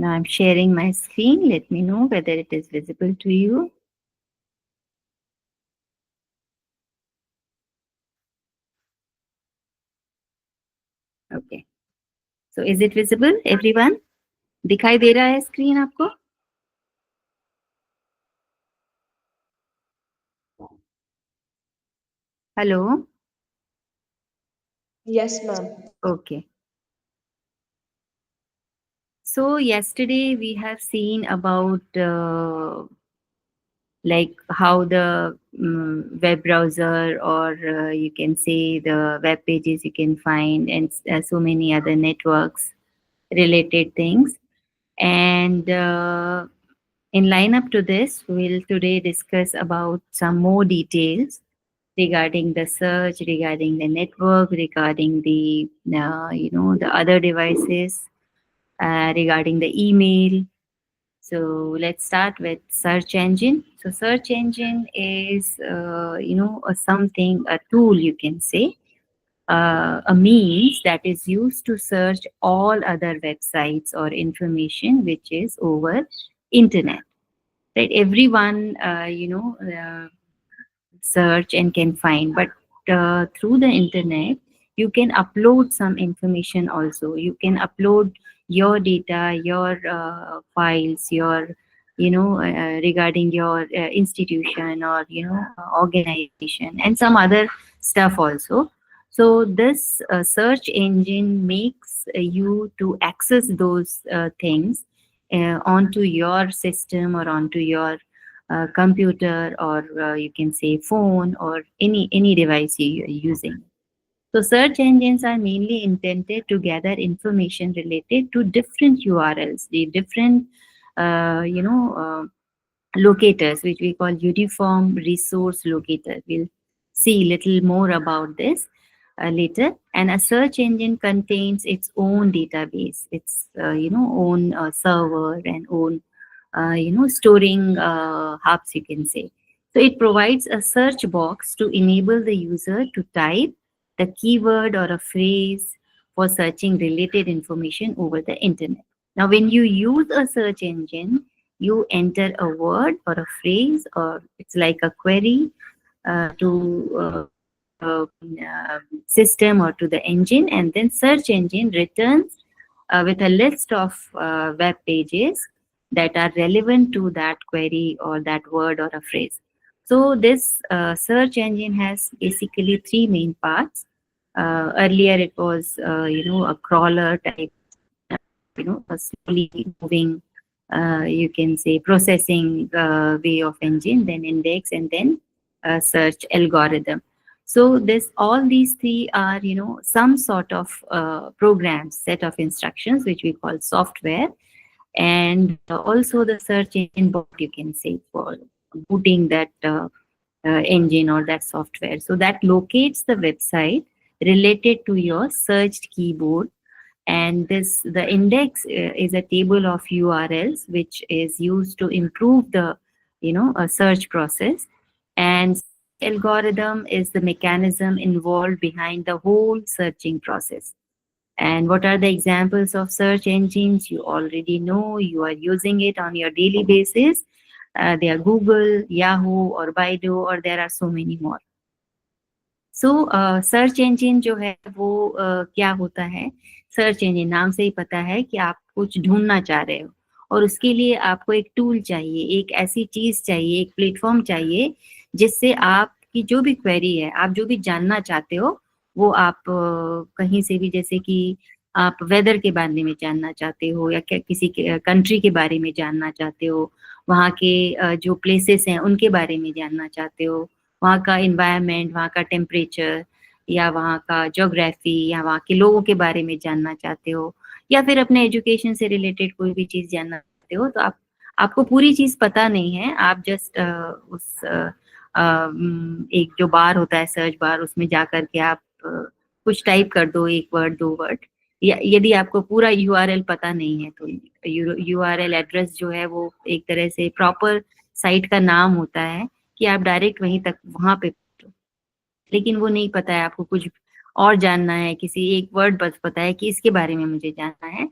Now I'm sharing my screen. Let me know whether it is visible to you. Okay. So is it visible, everyone? दिखाई दे रहा है screen आपको? Hello? Yes, ma'am. Okay. So yesterday we have seen about like how the web browser, or you can say the web pages you can find, and so many other networks related things. And in line up to this, we'll today discuss about some more details regarding the search, regarding the network, regarding the the other devices, regarding the email. So let's start with search engine. So search engine is a tool, you can say, a means that is used to search all other websites or information which is over internet. Right? Everyone search and can find, but through the internet you can upload some information also. You can upload your data, your files, your regarding your institution, or organization, and some other stuff also. So this search engine makes you to access those things onto your system, or onto your computer, or you can say phone, or any device you are using. So search engines are mainly intended to gather information related to different URLs, the different locators, which we call uniform resource locator. We'll see little more about this later. And a search engine contains its own database, its own server, and own storing hubs, you can say. So it provides a search box to enable the user to type the keyword or a phrase for searching related information over the internet. Now, when you use a search engine, you enter a word or a phrase, or it's like a query to system or to the engine, and then search engine returns with a list of web pages that are relevant to that query or that word or a phrase. So this search engine has basically three main parts. Earlier it was a crawler type, a slowly moving, you can say, processing way of engine, then index, and then search algorithm. So this all these three are some sort of programs, set of instructions, which we call software, and also the search engine bot, you can say, for booting that engine or that software. So that locates the website related to your searched keyboard. And this the index is a table of URLs which is used to improve the search process. And algorithm is the mechanism involved behind the whole searching process. And what are the examples of search engines? You already know, you are using it on your daily basis. They are Google, Yahoo, or Baidu, or there are so many more. So search engine जो है वो क्या होता है? Search engine नाम से ही पता है कि आप कुछ ढूंढना चाह रहे हो, और उसके लिए आपको एक टूल चाहिए, एक ऐसी चीज चाहिए, एक प्लेटफॉर्म चाहिए जिससे आपकी जो भी क्वेरी है, आप जो भी जानना चाहते हो, वो आप कहीं से भी, जैसे कि आप वेदर के बारे में जानना चाहते हो, या किसी कंट्री के बारे में जानना चाहते हो, वहाँ के जो प्लेसेस हैं उनके बारे में जानना चाहते हो, वहाँ का इन्वायरमेंट, वहाँ का टेम्परेचर, या वहाँ का ज्योग्राफी, या वहाँ के लोगों के बारे में जानना चाहते हो, या फिर अपने एजुकेशन से रिलेटेड कोई भी चीज़ जानना चाहते हो, तो आपको पूरी चीज़ पता नहीं है, आप जस्ट उस एक जो बार होता है, सर्च बार, उसमें जा कर के आप कुछ टाइप कर दो, एक वर्ड, दो वर्ड, या यदि आपको पूरा यूआरएल पता नहीं है तो यूआरएल एड्रेस जो है वो एक तरह से प्रॉपर साइट का नाम होता है कि आप डायरेक्ट वहीं तक वहां पे पहुंचो। लेकिन वो नहीं पता है, आपको कुछ और जानना है, किसी एक वर्ड बस पता है कि इसके बारे में मुझे जानना है,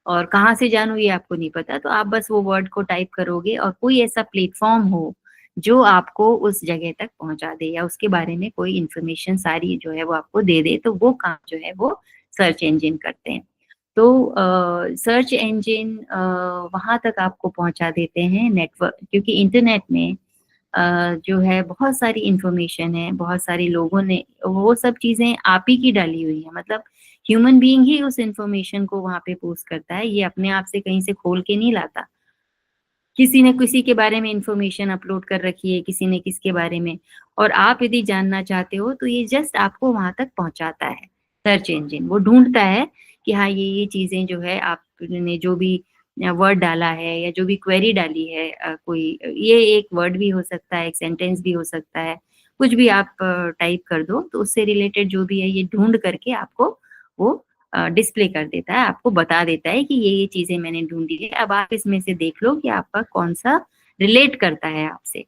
और कहाँ से जानूँ ये आपको नहीं पता, तो आप बस वो वर्ड को टाइप करोगे और कोई ऐसा प्लेटफॉर्म हो जो आपको उस जगह तक पहुंचा दे या उसके बारे में कोई इन्फॉर्मेशन सारी जो है वो आपको दे दे, तो वो काम जो है वो सर्च इंजन करते हैं। तो सर्च इंजन वहां तक आपको पहुंचा देते हैं नेटवर्क, क्योंकि इंटरनेट में जो है बहुत सारी इंफॉर्मेशन है, बहुत सारे लोगों ने वो सब चीजें आप ही की डाली हुई है, मतलब ह्यूमन बीइंग ही उस इंफॉर्मेशन को वहां पे पोस्ट करता है, ये अपने आप से कहीं से खोल के नहीं लाता। किसी ने किसी के बारे में इंफॉर्मेशन अपलोड कर रखी है, किसी ने किसके बारे में, और आप यदि जानना चाहते हो तो ये जस्ट आपको वहां तक पहुंचाता है। सर्च इंजन वो ढूंढता है कि हाँ ये चीजें जो है आपने जो भी वर्ड डाला है या जो भी क्वेरी डाली है, कोई ये एक वर्ड भी हो सकता है, एक सेंटेंस भी हो सकता है, कुछ भी आप टाइप कर दो तो उससे रिलेटेड जो भी है ये ढूंढ करके आपको वो डिस्प्ले कर देता है, आपको बता देता है कि ये चीजें मैंने ढूंढी है, अब आप इसमें से देख लो कि आपका कौन सा रिलेट करता है आपसे।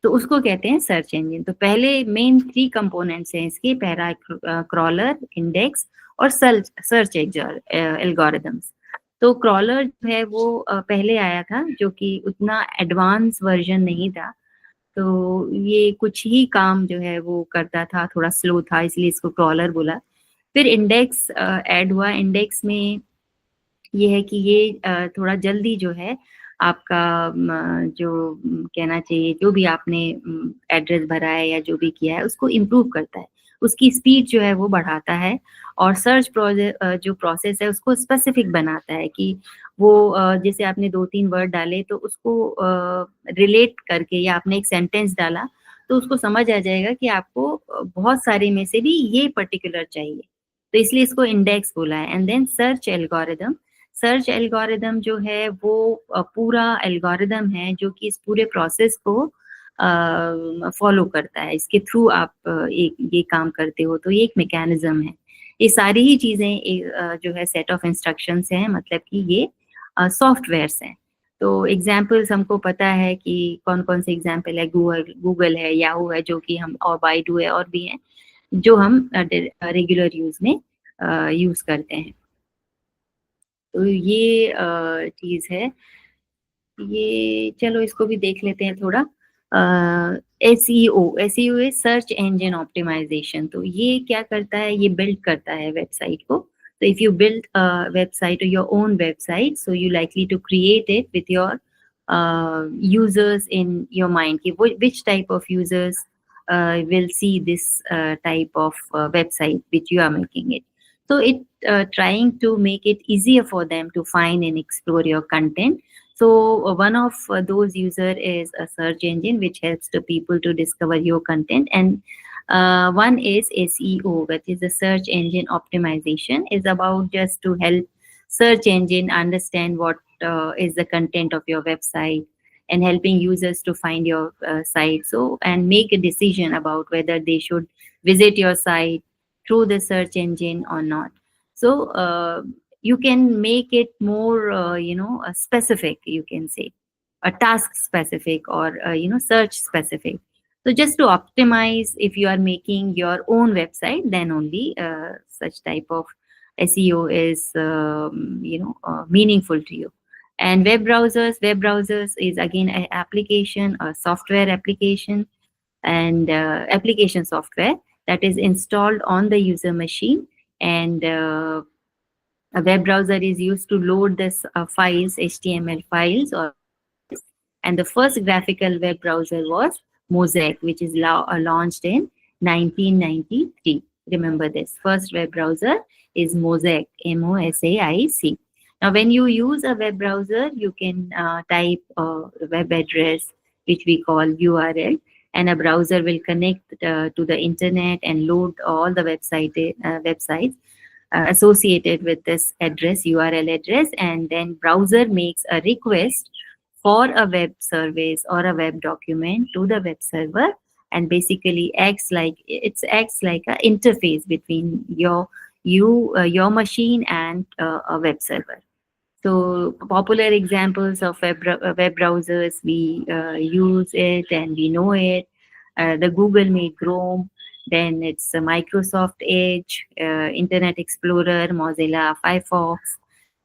तो उसको कहते हैं सर्च इंजन। तो पहले मेन 3 कंपोनेंट्स हैं इसके, पैरा क्रॉलर, इंडेक्स और सर्च एल्गोरिदम्स। तो क्रॉलर जो है वो पहले आया था, जो कि उतना एडवांस वर्जन नहीं था, तो ये कुछ ही काम जो है वो करता था, थोड़ा स्लो था, इसलिए इसको क्रॉलर बोला। फिर इंडेक्स ऐड हुआ। इंडेक्स में ये है कि ये थोड़ा जल्दी जो है आपका जो कहना चाहिए जो भी आपने एड्रेस भरा है या जो भी किया है उसको इम्प्रूव करता है, उसकी स्पीड जो है वो बढ़ाता है। और सर्च जो प्रोसेस है उसको स्पेसिफिक बनाता है कि वो जैसे आपने 2-3 वर्ड डाले तो उसको रिलेट करके, या आपने एक सेंटेंस डाला तो उसको समझ आ जाएगा कि आपको बहुत सारे में से भी ये पर्टिकुलर चाहिए, तो इसलिए इसको इंडेक्स बोला है। And then search algorithm. Search algorithm जो है वो पूरा एल्गोरिदम है जो कि इस पूरे प्रोसेस को फॉलो करता है, इसके थ्रू आप एक ये काम करते हो, तो ये एक मैकेनिज्म है। ये सारी ही चीजें जो है सेट ऑफ इंस्ट्रक्शंस हैं, मतलब कि ये सॉफ्टवेयर्स हैं। तो एग्जाम्पल्स हमको पता है कि कौन कौन से एग्जाम्पल है, गूगल गूगल है, याहू है जो कि हम, और बाइडू है, और भी हैं जो हम रेगुलर यूज में यूज करते हैं। तो ये चीज है। ये चलो इसको भी देख लेते हैं थोड़ा। SEO is search engine optimization. तो ये क्या करता है, ये बिल्ड करता है वेबसाइट को। तो इफ यू बिल्ड वेबसाइट और your own website, so you likely to create it with your users in your mind, कि which type of users will see this type of website which you are making it. So it trying to make it easier for them to find and explore your content. So one of those user is a search engine which helps the people to discover your content, and one is SEO, which is the search engine optimization, is about just to help search engine understand what is the content of your website and helping users to find your site, so and make a decision about whether they should visit your site through the search engine or not. So you can make it more specific, you can say a task specific, or search specific. So just to optimize, if you are making your own website, then only such type of SEO is meaningful to you. And web browsers is again an application, a software application, and application software that is installed on the user machine. And a web browser is used to load this files, HTML files, or and the first graphical web browser was Mosaic, which is launched in 1993. Remember this. First web browser is Mosaic, MOSAIC. Now, when you use a web browser, you can type a web address, which we call URL, and a browser will connect to the internet and load all the websites associated with this address, URL address, and then browser makes a request for a web service or a web document to the web server, and basically acts like an interface between your machine and a web server. So popular examples of web browsers, we use it and we know it. The Google made Chrome, then it's Microsoft Edge, Internet Explorer, Mozilla Firefox,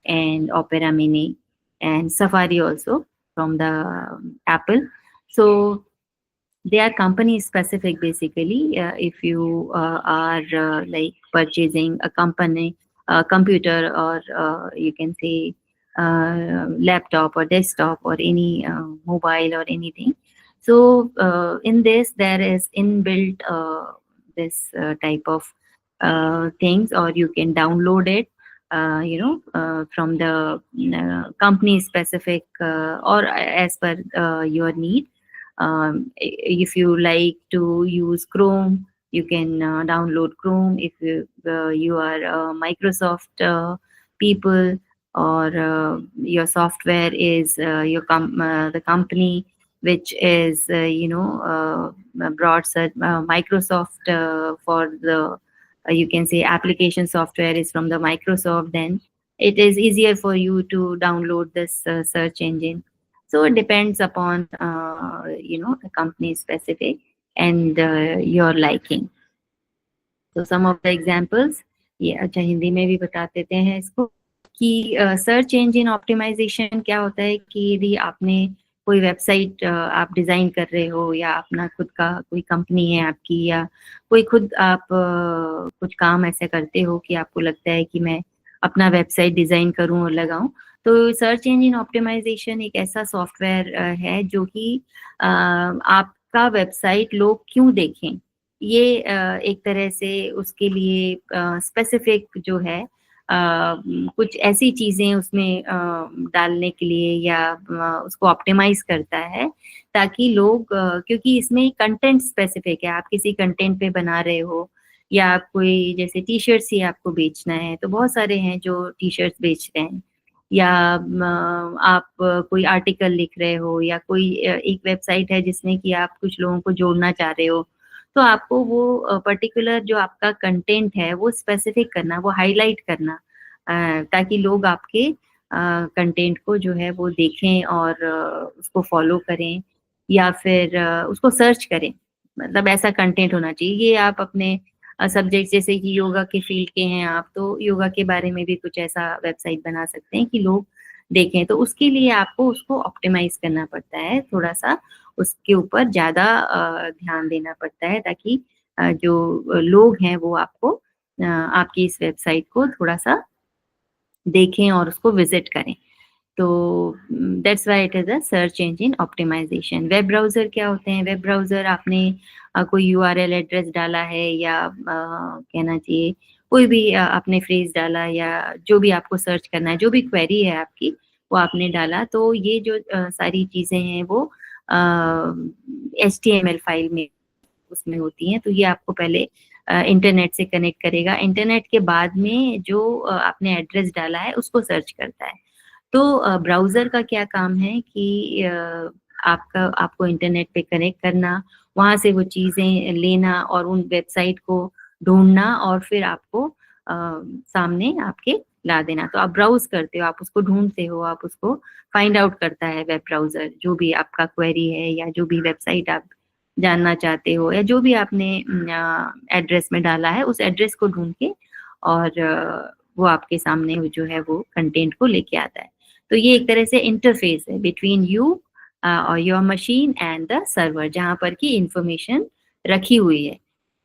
and Opera Mini and Safari also from the Apple. So they are company specific basically. If you are like purchasing a company computer, or you can say laptop or desktop or any mobile or anything. So in this there is inbuilt this type of things, or you can download it from the company specific or as per your need. If you like to use Chrome, you can download Chrome. If you are Microsoft people, or your software is the company which is brought Microsoft for the you can say application software is from the Microsoft, then it is easier for you to download this search engine. So it depends upon the company specific and your liking. तो सम of the examples ये अच्छा हिंदी में भी बता देते हैं इसको कि सर्च इंजन ऑप्टिमाइजेशन क्या होता है कि यदि आपने कोई वेबसाइट आप डिजाइन कर रहे हो, या अपना खुद का कोई कंपनी है आपकी, या कोई खुद आप कुछ काम ऐसे करते हो कि आपको लगता है कि मैं अपना वेबसाइट डिजाइन करूं और लगाऊं, तो सर्च इंजन ऑप्टिमाइजेशन एक ऐसा सॉफ्टवेयर है जो कि आपका वेबसाइट लोग क्यों देखें, ये एक तरह से उसके लिए स्पेसिफिक जो है कुछ ऐसी चीजें उसमें डालने के लिए, या उसको ऑप्टिमाइज करता है ताकि लोग क्योंकि इसमें कंटेंट स्पेसिफिक है, आप किसी कंटेंट पे बना रहे हो, या आप कोई जैसे टी शर्ट्स ही आपको बेचना है, तो बहुत सारे हैं जो टी शर्ट्स बेच रहे हैं, या आप कोई आर्टिकल लिख रहे हो, या कोई एक वेबसाइट है जिसमें कि आप कुछ लोगों को जोड़ना चाह रहे हो, तो आपको वो पर्टिकुलर जो आपका कंटेंट है वो स्पेसिफिक करना, वो हाईलाइट करना, ताकि लोग आपके कंटेंट को जो है वो देखें और उसको फॉलो करें, या फिर उसको सर्च करें। मतलब ऐसा कंटेंट होना चाहिए। ये आप अपने सब्जेक्ट जैसे कि योगा के फील्ड के हैं आप, तो योगा के बारे में भी कुछ ऐसा वेबसाइट बना सकते हैं कि लोग देखें। तो उसके लिए आपको उसको ऑप्टिमाइज करना पड़ता है, थोड़ा सा उसके ऊपर ज़्यादा ध्यान देना पड़ता है, ताकि जो लोग हैं वो आपको आपकी इस वेबसाइट को थोड़ा-सा देखें और उसको विज़िट करें। तो that's why it is a search engine optimization. Web browser क्या होते हैं? वेब ब्राउज़र आपने कोई यूआरएल एड्रेस डाला है, या कहना चाहिए कोई भी आपने फ्रेज़ डाला, या जो भी आपको सर्च करना है, जो भी क्वेरी है आपकी, वो आपने डाला, तो ये जो सारी चीज़ें हैं वो एचटीएमएल फाइल में उसमें होती हैं। तो ये आपको पहले इंटरनेट से कनेक्ट करेगा। इंटरनेट के बाद में जो आपने एड्रेस डाला है उसको सर्च करता है। तो ब्राउज़र का क्या काम है कि आपको इंटरनेट पे कनेक्ट करना, वहाँ से वो चीज़ें लेना और उन वेबसाइट को ढूँढना, और फिर आपको सामने आपके ला देना। तो आप ब्राउज़ करते हो, आप उसको ढूँढते हो, आप उसको फाइंड आउट करता है वेब ब्राउज़र, जो भी आपका क्वेरी है या जो भी वेबसाइट आप जानना चाहते हो, या जो भी आपने एड्रेस में डाला है, उस एड्रेस को ढूँढ के और वो आपके सामने जो है वो कंटेंट को लेके आता है। तो ये एक तरह से इंटरफेस है बिटवीन यू और your machine and the server, जहाँ पर की इंफॉर्मेशन रखी हुई है।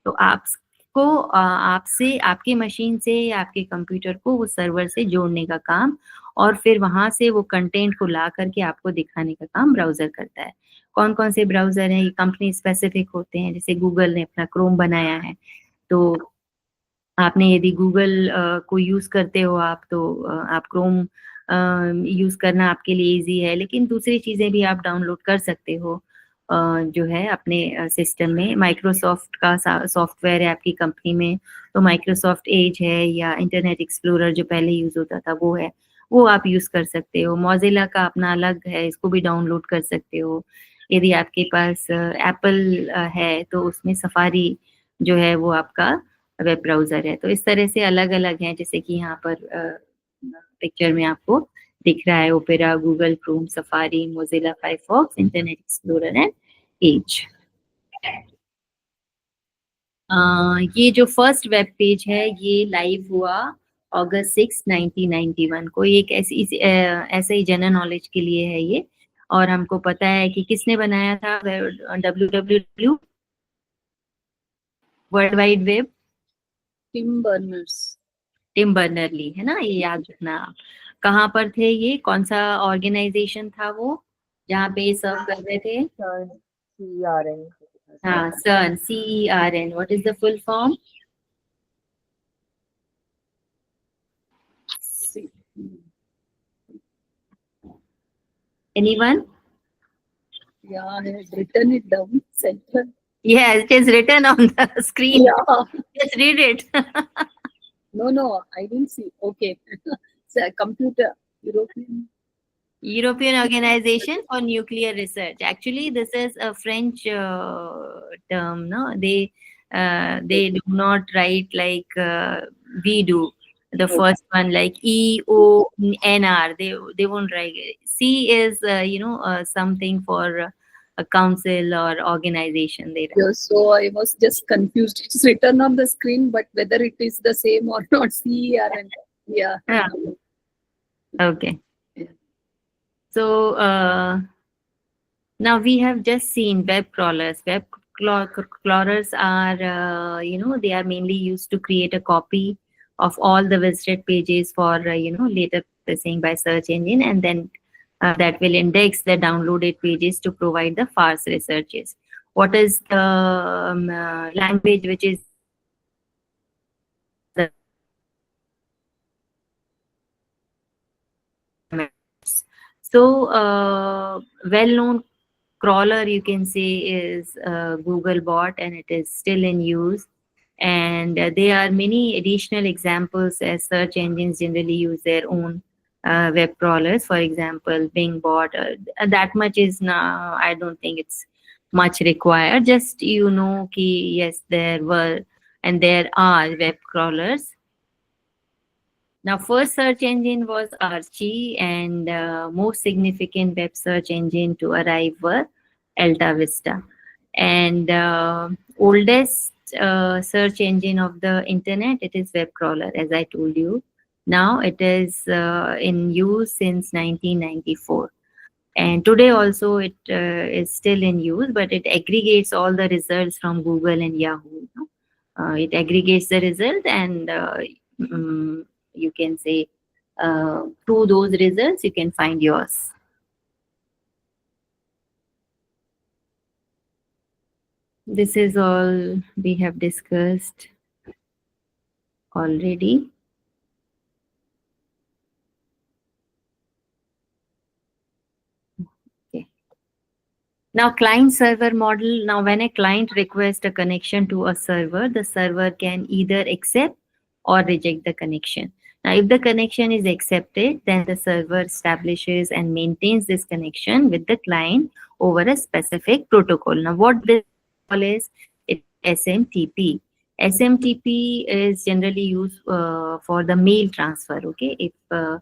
तो आपको आपसे, आपके मशीन से या आपके कंप्यूटर को वो सर्वर से जोड़ने का काम, और फिर वहाँ से वो कंटेंट को ला करके आपको दिखाने का काम ब्राउज़र करता है। कौन-कौन से ब्राउज़र हैं? ये कंपनी स्पेसिफिक होते हैं, जैसे गूगल ने अपना क्रोम बनाया है, तो आपने यदि गूगल को यूज़ करते हो आप, तो आप क्रोम यूज़ करना आपके लिए ईज़ी है, लेकिन दूसरी चीज़ें भी आप डाउनलोड कर सकते हो जो है अपने सिस्टम में। माइक्रोसॉफ्ट का सॉफ्टवेयर है आपकी कंपनी में, तो माइक्रोसॉफ्ट एज है, या इंटरनेट एक्सप्लोरर जो पहले यूज़ होता था वो है, वो आप यूज़ कर सकते हो। मोज़िला का अपना अलग है, इसको भी डाउनलोड कर सकते हो। यदि आपके पास एप्पल है, तो उसमें सफारी जो है वो आपका वेब ब्राउज़र है। तो इस तरह से अलग-अलग हैं, जैसे कि यहाँ पर पिक्चर में आपको दिख रहा है Opera, Google Chrome, Safari, Mozilla Firefox, Internet Explorer and Edge. ये जो फर्स्ट वेब पेज है ये लाइव हुआ August 6, 1991 को। ये एक ऐसे ही जनरल नॉलेज के लिए है ये। और हमको पता है कि किसने बनाया था WWW, World Wide Web? Tim Berners. Tim Berner Lee, है ना, ये याद रखना आप। कहाँ पर थे ये, कौन सा ऑर्गेनाइजेशन था वो जहाँ पे ये सर्व कर रहे थे? CERN। हाँ, CERN, CERN। What is the full form? Anyone? Yeah, I had written it down. Center. Yes, it is written on the screen. Yeah. Just read it. No, I didn't see. Okay. It's a computer. European. European Organization for Nuclear Research. Actually, this is a French term. No, they do not write like we do. The Okay. first one, like EONR, they won't write. C is something for a council or organization. They write. Yeah, so I was just confused. It's written on the screen, but whether it is the same or not, CERN. Yeah. Yeah. Okay. Yeah. So now we have just seen web crawlers. Crawlers are, they are mainly used to create a copy of all the visited pages for, later processing by search engine, and then that will index the downloaded pages to provide the fast researches. What is the language which is the so well-known crawler, you can say, is Googlebot, and it is still in use. And there are many additional examples as search engines generally use their own web crawlers. For example, BingBot. That much is now, I don't think it's much required. Just ki yes, there were and there are web crawlers. Now, first search engine was Archie, and most significant web search engine to arrive were Alta Vista. And oldest search engine of the internet, it is web crawler, as I told you. Now it is in use since 1994. And today also it is still in use, but it aggregates all the results from Google and Yahoo. It aggregates the result, and you can say through those results you can find yours. This is all we have discussed already. Okay. Now, client server model. Now, when a client requests a connection to a server, the server can either accept or reject the connection. Now, if the connection is accepted, then the server establishes and maintains this connection with the client over a specific protocol. Now, what this protocol is, it's SMTP. SMTP is generally used for the mail transfer. Okay, if a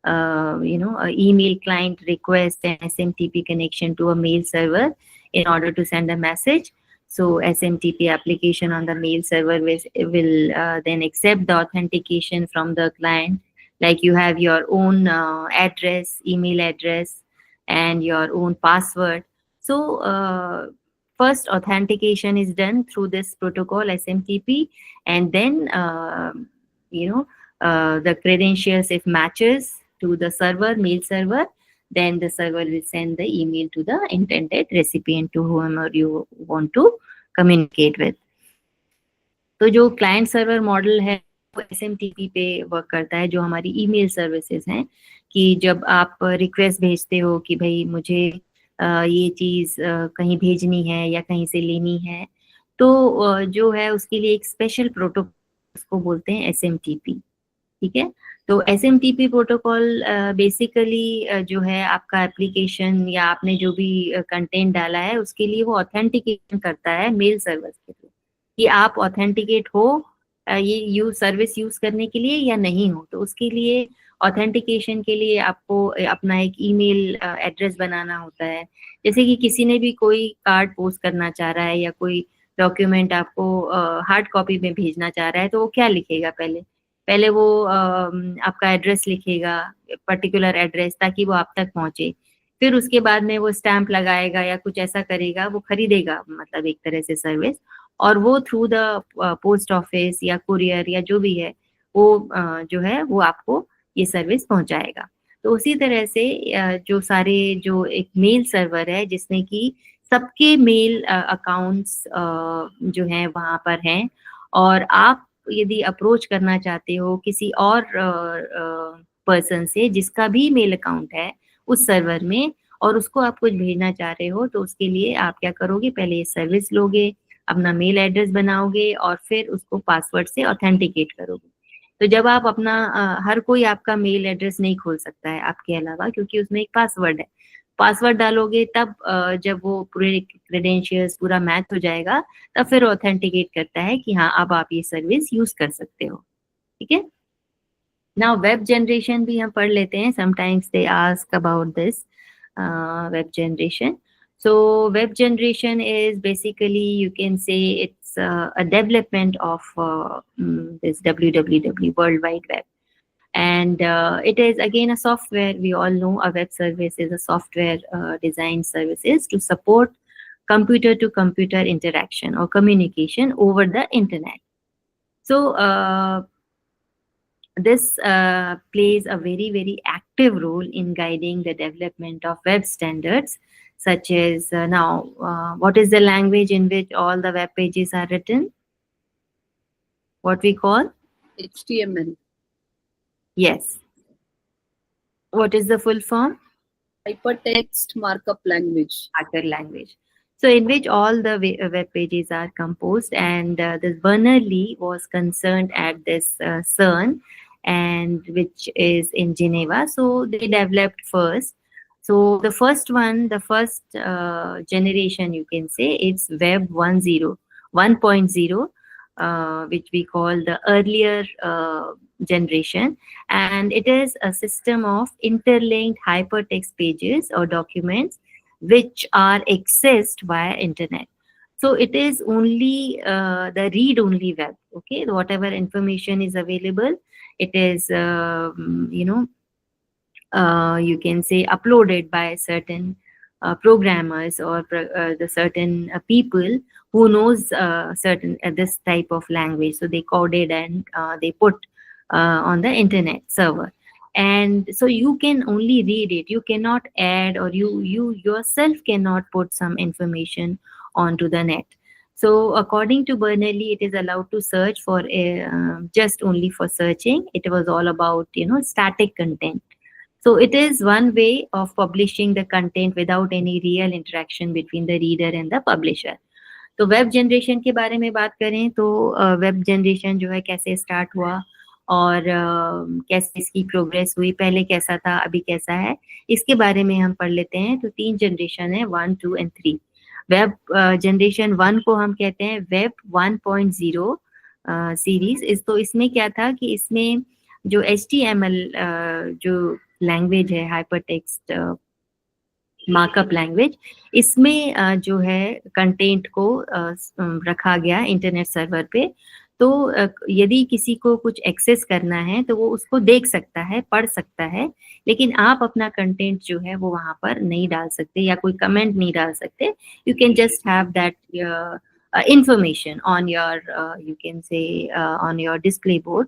email client requests an SMTP connection to a mail server in order to send a message. So SMTP application on the mail server will then accept the authentication from the client. Like you have your own address, email address, and your own password. So first authentication is done through this protocol SMTP, and then the credentials, if matches to the server, mail server, then the server will send the email to the intended recipient, to whomever you want to communicate with. तो जो client server model है वो SMTP पे work करता है, जो हमारी email services हैं, कि जब आप रिक्वेस्ट भेजते हो कि भाई मुझे ये चीज कहीं भेजनी है या कहीं से लेनी है, तो जो है उसके लिए एक स्पेशल प्रोटोकॉल, उसको बोलते हैं SMTP। ठीक है, तो SMTP प्रोटोकॉल बेसिकली जो है आपका एप्लीकेशन या आपने जो भी कंटेंट डाला है उसके लिए वो ऑथेंटिकेशन करता है मेल सर्विस के थ्रू, कि आप ऑथेंटिकेट हो ये सर्विस यूज करने के लिए या नहीं हो। तो उसके लिए ऑथेंटिकेशन के लिए आपको अपना एक ईमेल एड्रेस बनाना होता है। जैसे कि किसी ने भी कोई कार्ड पोस्ट करना चाह रहा है या कोई डॉक्यूमेंट आपको हार्ड कॉपी में भेजना चाह रहा है, तो वो क्या लिखेगा पहले पहले वो आपका एड्रेस लिखेगा, पर्टिकुलर एड्रेस, ताकि वो आप तक पहुंचे। फिर उसके बाद में वो स्टैंप लगाएगा या कुछ ऐसा करेगा, वो खरीदेगा मतलब एक तरह से सर्विस, और वो थ्रू द पोस्ट ऑफिस या कुरियर या जो भी है वो जो है वो आपको ये सर्विस पहुंचाएगा। तो उसी तरह से जो सारे जो एक मेल सर्वर है जिसने कि सबके मेल अकाउंट्स जो हैं वहाँ पर हैं, और आप यदि अप्रोच करना चाहते हो किसी और पर्सन से जिसका भी मेल अकाउंट है उस सर्वर में, और उसको आप कुछ भेजना चाह रहे हो, तो उसके लिए आप क्या करोगे, पहले ये सर्विस लोगे, अपना मेल एड्रेस बनाओगे और फिर उसको पासवर्ड से ऑथेंटिकेट करोगे। तो जब आप अपना हर कोई आपका मेल एड्रेस नहीं खोल सकता है आपके अलावा, क्योंकि उसमें एक पासवर्ड है। पासवर्ड डालोगे तब जब वो पूरे क्रेडेंशियल्स पूरा मैच हो जाएगा, तब फिर ऑथेंटिकेट करता है कि हाँ अब आप ये सर्विस यूज कर सकते हो। ठीक है। नाउ वेब जनरेशन भी हम पढ़ लेते हैं, sometimes they ask about this web generation. So web generation is basically, you can say, it's a development of this www, World Wide Web. And it is again a software. We all know a web service is a software designed services to support computer to computer interaction or communication over the internet. So this plays a very, very active role in guiding the development of web standards, such as now, what is the language in which all the web pages are written? What we call? HTML. Yes. What is the full form? Hypertext Markup Language. Markup language. So in which all the web pages are composed, and this Berners-Lee was concerned at this CERN, and which is in Geneva. So they developed first. So the first one, the first generation, you can say, it's Web 1.0, which we call the earlier generation, and it is a system of interlinked hypertext pages or documents which are accessed via internet. So it is only the read-only web. Okay, whatever information is available, it is you can say uploaded by certain programmers or the certain people who knows certain this type of language. So they coded and they put on the internet server, and so you can only read it. You cannot add, or you yourself cannot put some information onto the net. So according to Berners-Lee, it is allowed to search for just only for searching. It was all about static content. So it is one way of publishing the content without any real interaction between the reader and the publisher. तो web generation के बारे में बात करें तो web generation जो है कैसे स्टार्ट हुआ और कैसे इसकी प्रोग्रेस हुई, पहले कैसा था अभी कैसा है, इसके बारे में हम पढ़ लेते हैं। तो 3 जनरेशन है, 1, 2 and 3। वेब जनरेशन 1 को हम कहते हैं वेब 1.0 सीरीज। तो इसमें क्या था कि इसमें जो HTML जो लैंग्वेज है, हाइपर टेक्स्ट मार्कअप लैंग्वेज, इसमें जो है कंटेंट को रखा गया इंटरनेट सर्वर पे। तो यदि किसी को कुछ एक्सेस करना है तो वो उसको देख सकता है, पढ़ सकता है, लेकिन आप अपना कंटेंट जो है वो वहां पर नहीं डाल सकते या कोई कमेंट नहीं डाल सकते। You can just have that information on your you can say on your display board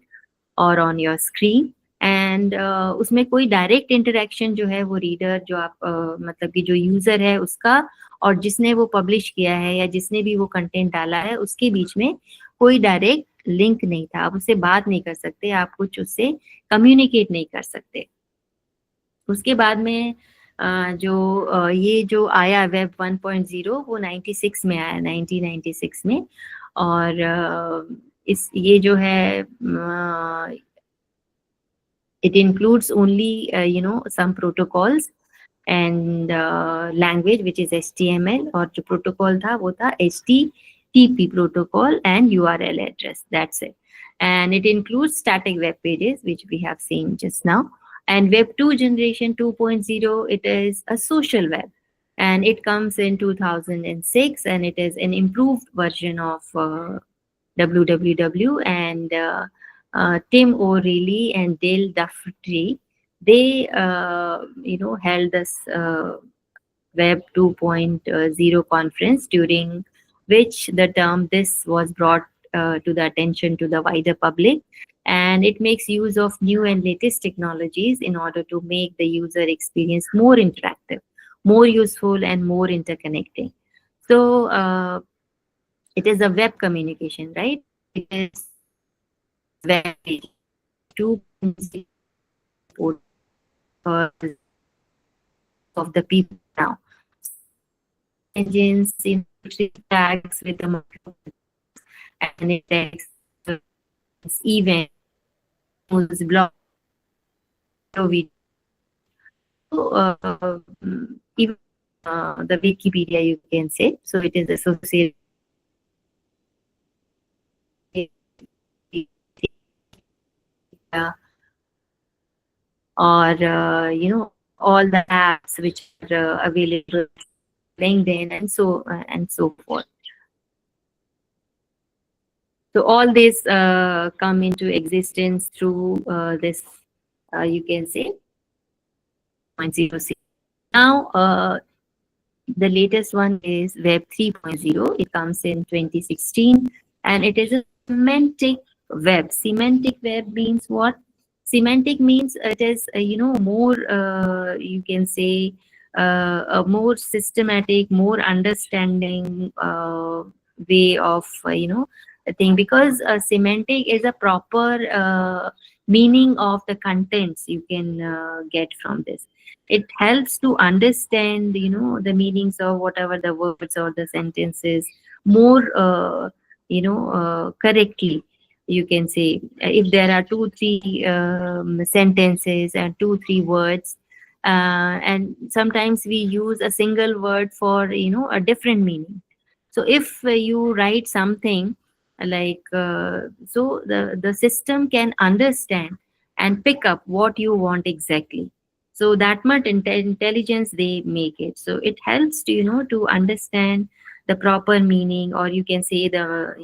or on your screen, and उसमें कोई डायरेक्ट इंटरेक्शन जो है वो रीडर जो आप मतलब कि जो यूजर है उसका और जिसने वो पब्लिश किया है या जिसने भी वो कंटेंट डाला है उसके बीच में कोई डायरेक्ट लिंक नहीं था। आप उससे बात नहीं कर सकते, आप कुछ उससे कम्युनिकेट नहीं कर सकते। उसके बाद में ये जो आया वेब 1.0 वो 96 में आया, 1996 में। और ये जो है it includes only some protocols and language which is HTML, और जो प्रोटोकॉल था वो था HTTP protocol and URL address. That's it. And it includes static web pages which we have seen just now. And Web 2 generation 2.0, it is a social web, and it comes in 2006, and it is an improved version of www, and Tim O'Reilly and Dale Duffy, they held this Web 2.0 conference, during which the term "this" was brought to the attention to the wider public, and it makes use of new and latest technologies in order to make the user experience more interactive, more useful, and more interconnecting. So it is a web communication, right? It is web 2.0 of the people now. Engines in tags with the and it takes event blog video. So, even the Wikipedia, you can say. So it is associated or all the apps which are available, LinkedIn and so forth. So all this come into existence through this, you can say, 0.06. Now, the latest one is Web 3.0. It comes in 2016, and it is a semantic web. Semantic web means what? Semantic means it is, more, you can say, a more systematic, more understanding way of, a thing, because semantic is a proper meaning of the contents you can get from this. It helps to understand, the meanings of whatever the words or the sentences more, correctly. You can say, if there are 2 3 sentences and 2 3 words, and sometimes we use a single word for, a different meaning. So if you write something like, so the system can understand and pick up what you want exactly. So that much intelligence they make it. So it helps to, to understand the proper meaning, or you can say the,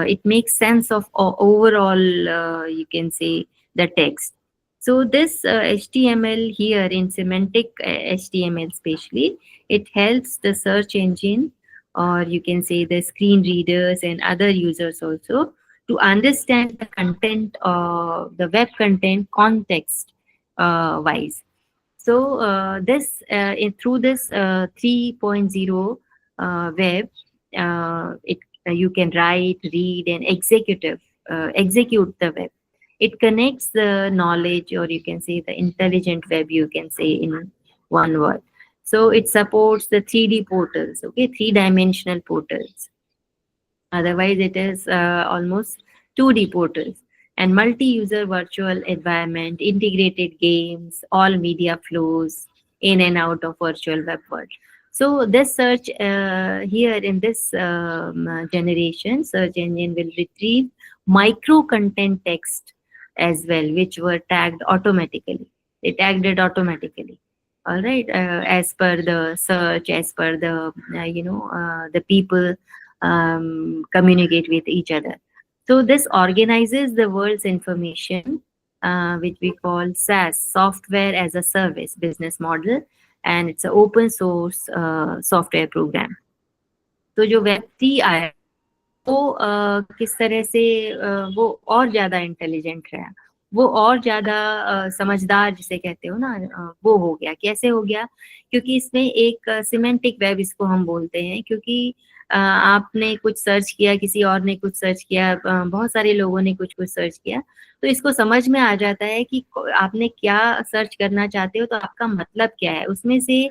it makes sense of overall, you can say, the text. So this HTML here in semantic HTML especially, it helps the search engine, or you can say the screen readers and other users also, to understand the content, the web content context wise. So through this 3.0 web, you can write, read, and execute the web. It connects the knowledge, or you can say the intelligent web, you can say in one word. So it supports the 3D portals, okay, three-dimensional portals. Otherwise, it is almost 2D portals, and multi-user virtual environment, integrated games, all media flows in and out of virtual web world. So this search here in this generation, search engine will retrieve micro content text as well, which were tagged automatically. They tagged it automatically. All right, as per the search, as per the the people communicate with each other. So this organizes the world's information, which we call SaaS, software as a service business model, and it's an open source software program. तो जो web 3 आया, वो किस तरह से वो और ज्यादा इंटेलिजेंट रहा, वो और ज्यादा समझदार जिसे कहते हो ना, वो हो गया. कैसे हो गया? क्योंकि इसमें एक सिमेंटिक वेब इसको हम बोलते हैं, क्योंकि आपने कुछ सर्च किया, किसी और ने कुछ सर्च किया, बहुत सारे लोगों ने कुछ कुछ सर्च किया, तो इसको समझ में आ जाता है कि आपने क्या सर्च करना चाहते हो, तो आपका मतलब क्या है. उसमें से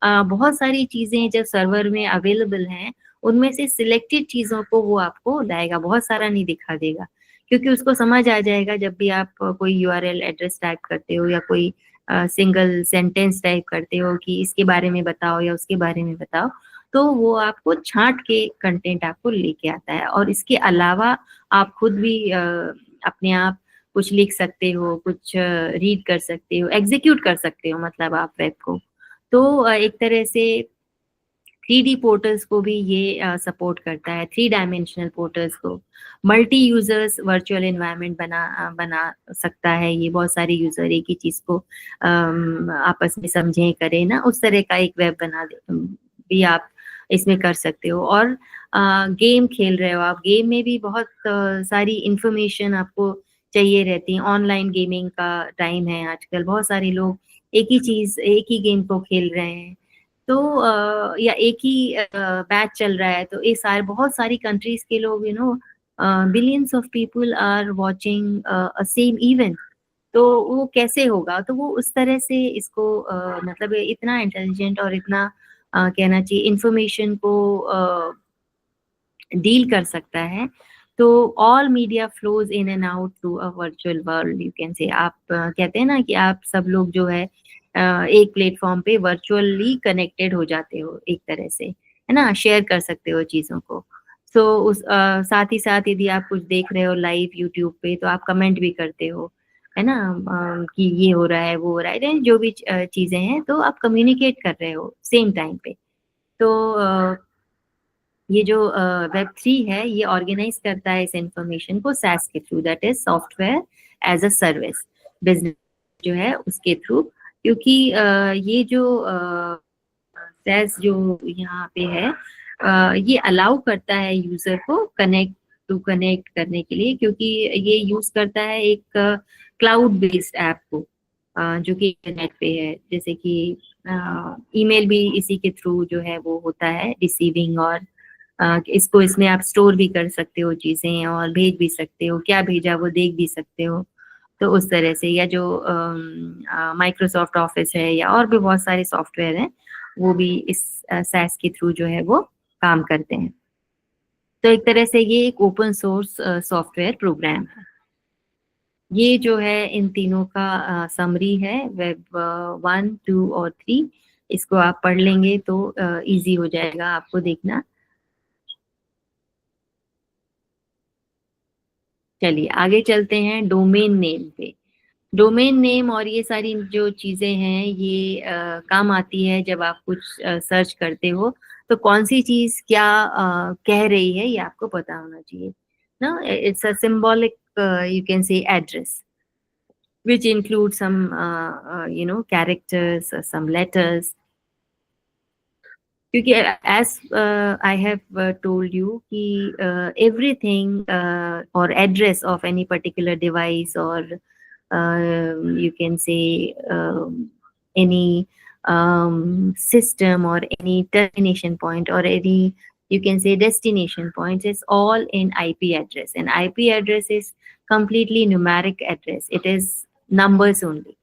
बहुत सारी चीजें जब सर्वर में अवेलेबल हैं, उनमें से सिलेक्टेड चीजों को वो आपको लाएगा, बहुत सारा नहीं दिखा देगा, क्योंकि उसको समझ आ जाएगा जब भी आप कोई यूआरएल एड्रेस टाइप करते हो, या कोई सिंगल सेंटेंस टाइप करते हो कि इसके बारे में बताओ या उसके बारे में बताओ, तो वो आपको छांट के कंटेंट आपको लेके आता है. और इसके अलावा आप खुद भी अपने आप कुछ लिख सकते हो, कुछ रीड कर सकते हो, एग्जीक्यूट कर सकते हो, मतलब आप वेब को. तो एक तरह से 3D पोर्टल्स को भी ये सपोर्ट करता है, 3 डायमेंशनल पोर्टल्स को। मल्टी यूजर्स वर्चुअल एनवायरनमेंट बना सकता है, ये बहुत सारे यूजर एक ही चीज को आपस में समझें करें ना, उस तरह का एक वेब बना दे भी आप इसमें कर सकते हो। और गेम खेल रहे हो आप, गेम में भी बहुत सारी इंफॉर्मेशन आपको चाहिए रहती है। ऑनलाइन गेमिंग का टाइम है आजकल, बहुत सारे लोग एक ही चीज, एक ही गेम को खेल रहे हैं, तो या एक ही बैच चल रहा है, तो ये सारे बहुत सारी कंट्रीज के लोग, billions of people are watching a same event, तो वो कैसे होगा? तो वो उस तरह से इसको मतलब इतना इंटेलिजेंट और इतना कहना चाहिए इंफॉर्मेशन को डील कर सकता है। तो all media flows in and out through a virtual world, you can से। आप कहते हैं ना कि आप सब लोग जो है एक प्लेटफॉर्म पे वर्चुअली कनेक्टेड हो जाते हो एक तरह से, है ना, शेयर कर सकते हो चीजों को। सो उस साथ ही साथ यदि आप कुछ देख रहे हो लाइव यूट्यूब पे, तो आप कमेंट भी करते हो, है ना, कि ये हो रहा है, वो हो रहा है, जो भी चीजें हैं, तो आप कम्युनिकेट कर रहे हो सेम टाइम पे। तो ये जो वेब 3 है, ये ऑर्गेनाइज करता है इस इंफॉर्मेशन को SaaS के through, that is software as a service business जो है उसके थ्रू। क्योंकि ये जो SaaS जो यहाँ पे है, ये अलाउ करता है यूजर को कनेक्ट करने के लिए, क्योंकि ये यूज करता है एक क्लाउड बेस्ड ऐप को, जो कि इंटरनेट पे है। जैसे कि ईमेल भी इसी के थ्रू जो है वो होता है रिसीविंग, और इसको इसमें आप स्टोर भी कर सकते हो चीजें, और भेज भी सकते हो, क्या भेजा वो देख भी सकते हो। तो उस तरह से, या जो माइक्रोसॉफ्ट ऑफिस है या और भी बहुत सारे सॉफ्टवेयर हैं, वो भी इस SaaS के थ्रू जो है वो काम करते हैं। तो एक तरह से ये एक ओपन सोर्स सॉफ्टवेयर प्रोग्राम है। ये जो है इन तीनों का समरी है, वेब 1, 2 और 3। इसको आप पढ़ लेंगे तो इजी हो जाएगा आपको देखना। चलिए आगे चलते हैं डोमेन नेम पे। डोमेन नेम और ये सारी जो चीजें हैं, ये काम आती है जब आप कुछ सर्च करते हो, तो कौन सी चीज क्या कह रही है, ये आपको पता होना चाहिए ना। It's a symbolic, you can say, address which include some characters, some letters। क्योंकि as I have told you कि एवरीथिंग और address of any particular device, और you can say any system, or any termination point, or any, you can say, destination points, is all in IP address. And IP address is completely numeric address, it is numbers only.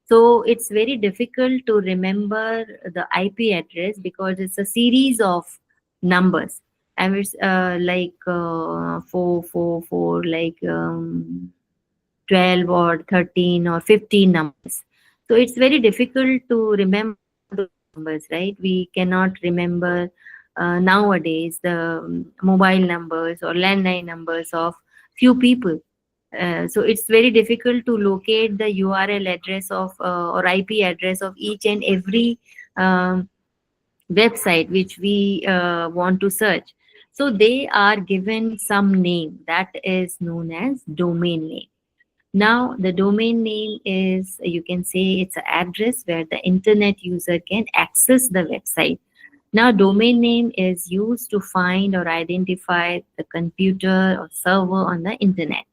So it's very difficult to remember the IP address because it's a series of numbers. And it's like 444, like 12 or 13 or 15 numbers. So it's very difficult to remember those numbers, right? We cannot remember nowadays the mobile numbers or landline numbers of few people. So it's very difficult to locate the URL address of or IP address of each and every um, website which we want to search. So they are given some name that is known as domain name. Now, the domain name is, you can say, it's an address where the internet user can access the website. Now, domain name is used to find or identify the computer or server on the internet.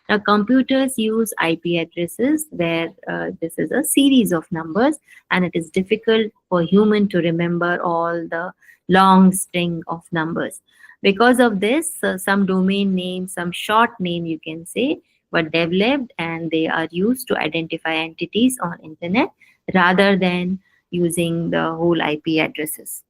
Now, computers use IP addresses where this is a series of numbers, and it is difficult for human to remember all the long string of numbers. Because of this, some domain names, some short name, you can say, were developed, and they are used to identify entities on internet rather than using the whole IP addresses.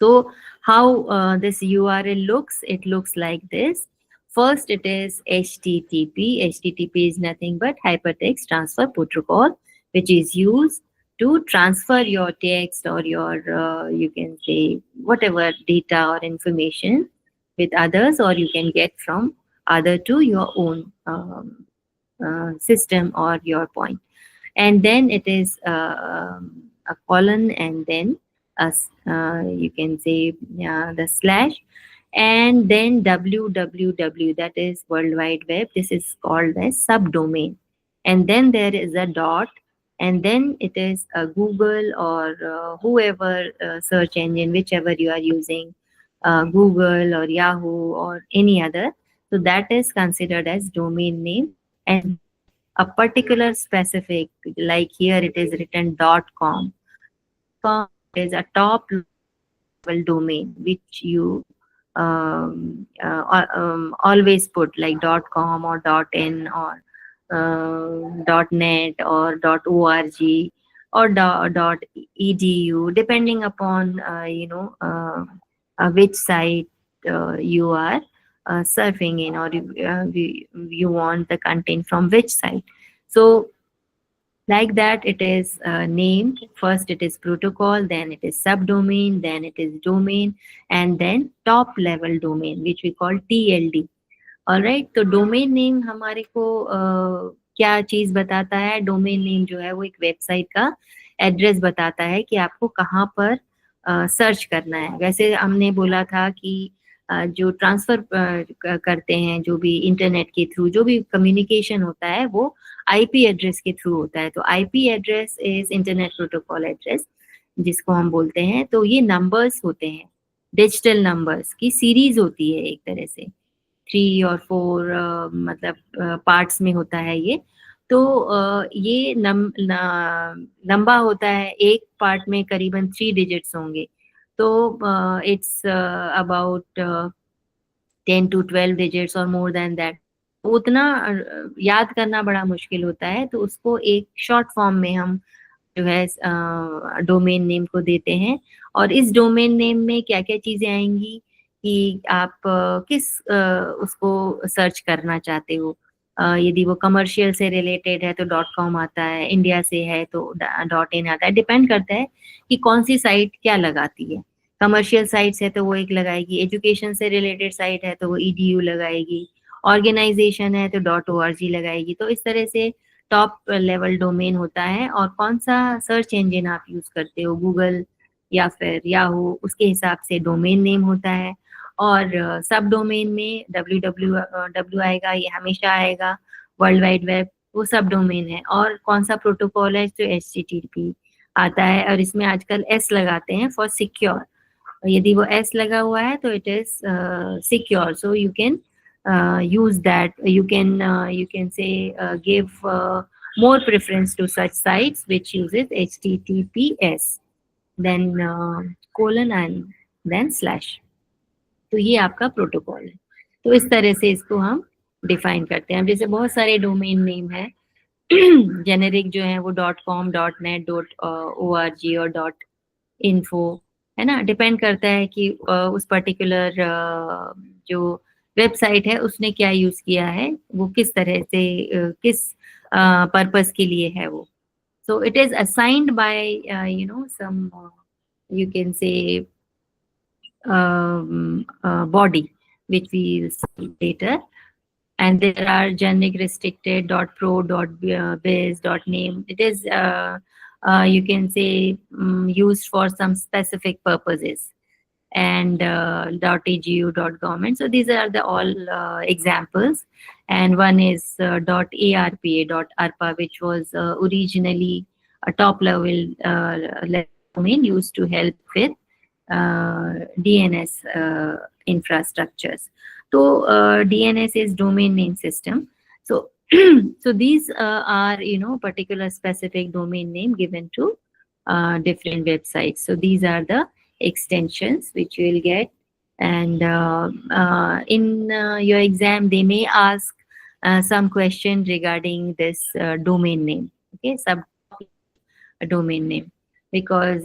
So how this URL looks, it looks like this. First, it is HTTP. HTTP is nothing but Hypertext Transfer Protocol, which is used to transfer your text or your, you can say, whatever data or information with others, or you can get from other to your own system or your point. And then it is a colon, and then you can say the slash, and then www, that is World Wide Web. This is called as subdomain, and then there is a dot, and then it is a Google or whoever search engine, whichever you are using, Google or Yahoo or any other. So that is considered as domain name, and then a particular specific, like here it is written .com. .com is a top level domain which you always put, like .com or .in or .net or .org or .edu, depending upon which site you are surfing in, or you want the content from which site. So like that, it is named. First it is protocol, then it is subdomain, then it is domain, and then top level domain, which we call TLD. Alright, तो domain name हमारे को क्या चीज बताता है? Domain name जो है वो एक वेबसाइट का एड्रेस बताता है कि आपको कहाँ पर सर्च करना है। वैसे हमने बोला था कि जो ट्रांसफर करते हैं, जो भी इंटरनेट के थ्रू जो भी कम्युनिकेशन होता है वो आईपी एड्रेस के थ्रू होता है। तो IP address is internet protocol address, जिसको हम बोलते हैं। तो ये नंबर्स होते हैं, डिजिटल नंबर्स की सीरीज होती है, एक तरह से 3 और 4 मतलब पार्ट्स में होता है ये। तो ये लंबा होता है, एक पार्ट में करीबन 3 डिजिट्स होंगे। तो इट्स अबाउट 10 to 12 डिजिट्स और मोर देन दैट। उतना याद करना बड़ा मुश्किल होता है, तो उसको एक शॉर्ट फॉर्म में हम जो है डोमेन नेम को देते हैं। और इस डोमेन नेम में क्या क्या चीजें आएंगी कि आप किस उसको सर्च करना चाहते हो। यदि वो कमर्शियल से रिलेटेड है तो .com आता है, इंडिया से है तो .in आता है। डिपेंड करता है कि कौन सी साइट क्या लगाती है। कमर्शियल साइट्स है तो वो एक लगाएगी, एजुकेशन से रिलेटेड साइट है तो वो edu लगाएगी, ऑर्गेनाइजेशन है तो .org लगाएगी। तो इस तरह से टॉप लेवल डोमेन होता है। और कौन सा सर्च इंजन आप यूज करते हो, गूगल या फिर याहू, उसके हिसाब से डोमेन नेम होता है। और सब डोमेन में www आएगा, ये हमेशा आएगा। वर्ल्ड वाइड वेब वो सब डोमेन है। और कौन सा प्रोटोकॉल है, तो HTTP आता है, और इसमें आजकल S लगाते हैं फॉर सिक्योर। यदि वो S लगा हुआ है तो it is secure, so you can use that. You can say give more preference to such sites which uses HTTPS, then colon and then slash. तो ये आपका प्रोटोकॉल है। तो इस तरह से इसको हम डिफाइन करते हैं। जैसे बहुत सारे डोमेन नेम है जेनेरिक जो है वो .com, .net, .org और .info है ना। डिपेंड करता है कि उस पर्टिकुलर जो वेबसाइट है उसने क्या यूज किया है, वो किस तरह से किस पर्पस के लिए है वो। So it is assigned by some you can say body which we will see later. And there are generic restricted .pro, .biz, .name. It is you can say used for some specific purposes. And .edu, .government. So these are the all examples. And one is .arpa, which was originally a top level domain used to help with DNS infrastructures. So DNS is domain name system. So so these are particular specific domain name given to different websites. So these are the extensions which you will get. And in your exam they may ask some question regarding this domain name, okay, sub domain name, because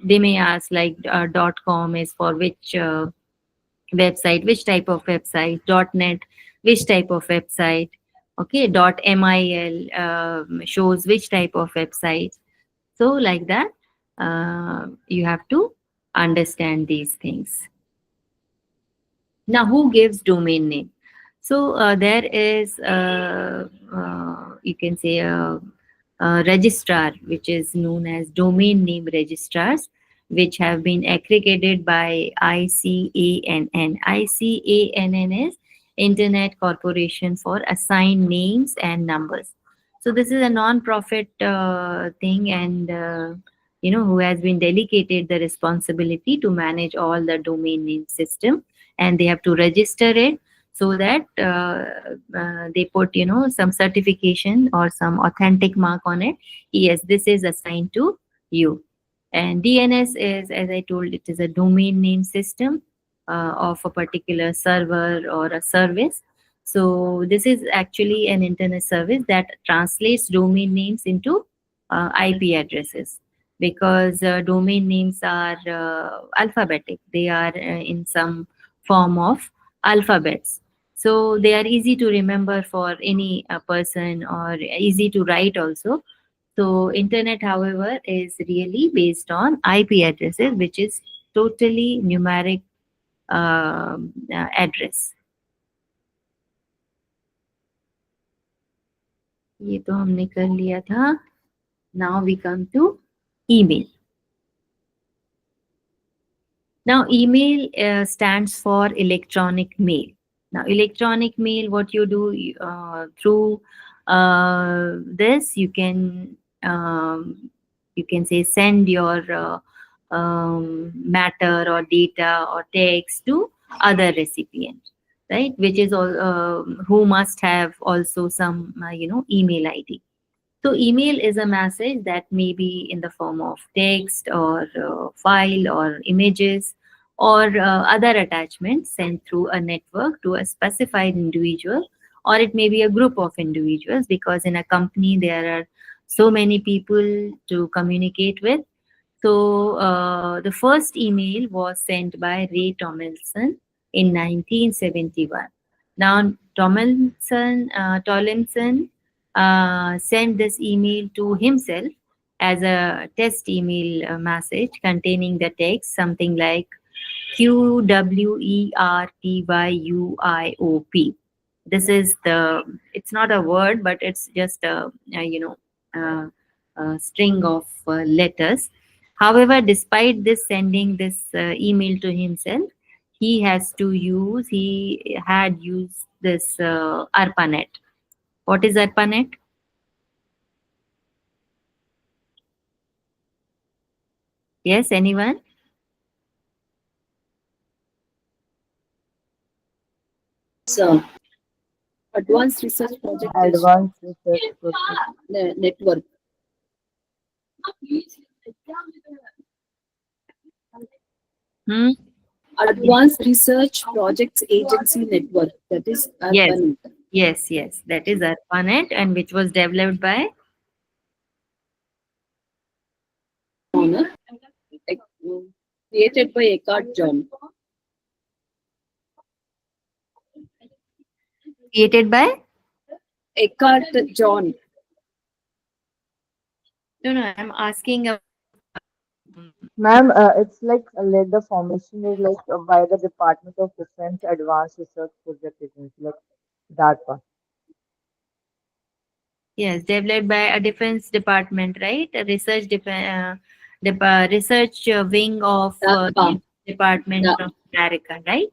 they may ask like .com is for which website, which type of website, .net which type of website, okay, .mil shows which type of website. So like that you have to understand these things. Now, who gives domain name? So there is you can say a registrar which is known as domain name registrars, which have been aggregated by ICANN. ICANN is Internet Corporation for Assigned Names and Numbers. So this is a non-profit thing, and who has been delegated the responsibility to manage all the domain name system, and they have to register it so that they put some certification or some authentic mark on it. Yes, this is assigned to you. And DNS is, as I told, it is a domain name system of a particular server or a service. So this is actually an internet service that translates domain names into IP addresses, because domain names are alphabetic. They are in some form of alphabets. So they are easy to remember for any person, or easy to write also. So internet, however, is really based on IP addresses, which is totally numeric address. ये तो हमने कर लिया था. Now we come to email. Now email stands for electronic mail. Now electronic mail, what you do through this, you can say send your matter or data or text to other recipient, right? Which is all who must have also some email ID. So email is a message that may be in the form of text or file or images or other attachments sent through a network to a specified individual, or it may be a group of individuals, because in a company there are so many people to communicate with. So the first email was sent by Ray Tomlinson in 1971. Now Tomlinson sent this email to himself as a test email message containing the text something like QWERTYUIOP. This is it's not a word, but it's just a string of letters. However, despite this sending this email to himself, he had used this ARPANET. What is ARPANET? Yes, anyone? So, Advanced Research Project Advanced Research Project. Network. Advanced Research Projects Agency Network. That is ARPANET. Yes, that is ARPANET, and which was developed by created by Eckhart John. Created by Eckhart John. No, I'm asking. Ma'am, it's like the formation is like by the Department of Defense Advanced Research Project Agency, like that one. Yes, developed by a defense department, right? A research research wing of Department of America, right?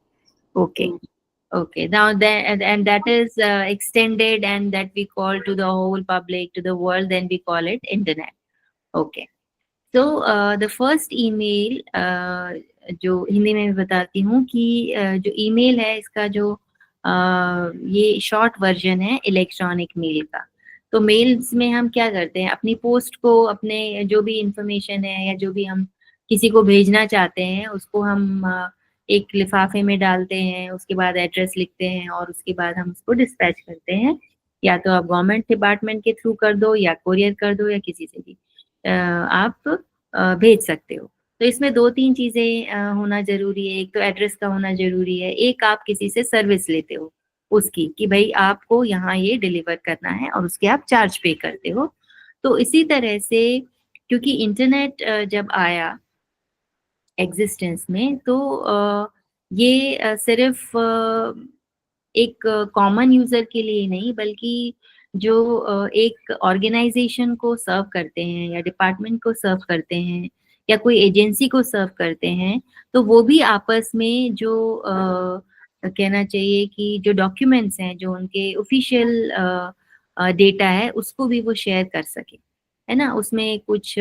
Okay. Okay. Now that, and that is extended, and that we call to the whole public, to the world, then we call it internet. Okay. So the first email, जो हिंदी में बताती हूँ कि जो email है इसका जो ये short version है electronic mail का. तो मेल्स में हम क्या करते हैं, अपनी पोस्ट को, अपने जो भी इंफॉर्मेशन है या जो भी हम किसी को भेजना चाहते हैं उसको हम एक लिफाफे में डालते हैं, उसके बाद एड्रेस लिखते हैं और उसके बाद हम उसको डिस्पैच करते हैं, या तो आप गवर्नमेंट डिपार्टमेंट के थ्रू कर दो या कोरियर कर दो या किसी से भी आप भेज सकते हो. तो इसमें 2-3 चीजें होना जरूरी है. एक तो एड्रेस का होना जरूरी है, एक आप किसी से सर्विस लेते हो उसकी कि भाई आपको यहाँ ये डिलीवर करना है और उसके आप चार्ज पे करते हो. तो इसी तरह से क्योंकि इंटरनेट जब आया एग्जिस्टेंस में, तो ये सिर्फ एक कॉमन यूजर के लिए नहीं, बल्कि जो एक ऑर्गेनाइजेशन को सर्व करते हैं या डिपार्टमेंट को सर्व करते हैं या कोई एजेंसी को सर्व करते हैं, तो वो भी आपस में जो कहना चाहिए कि जो डॉक्यूमेंट्स हैं, जो उनके ऑफिशियल डेटा है, उसको भी वो शेयर कर सके, है ना। उसमें कुछ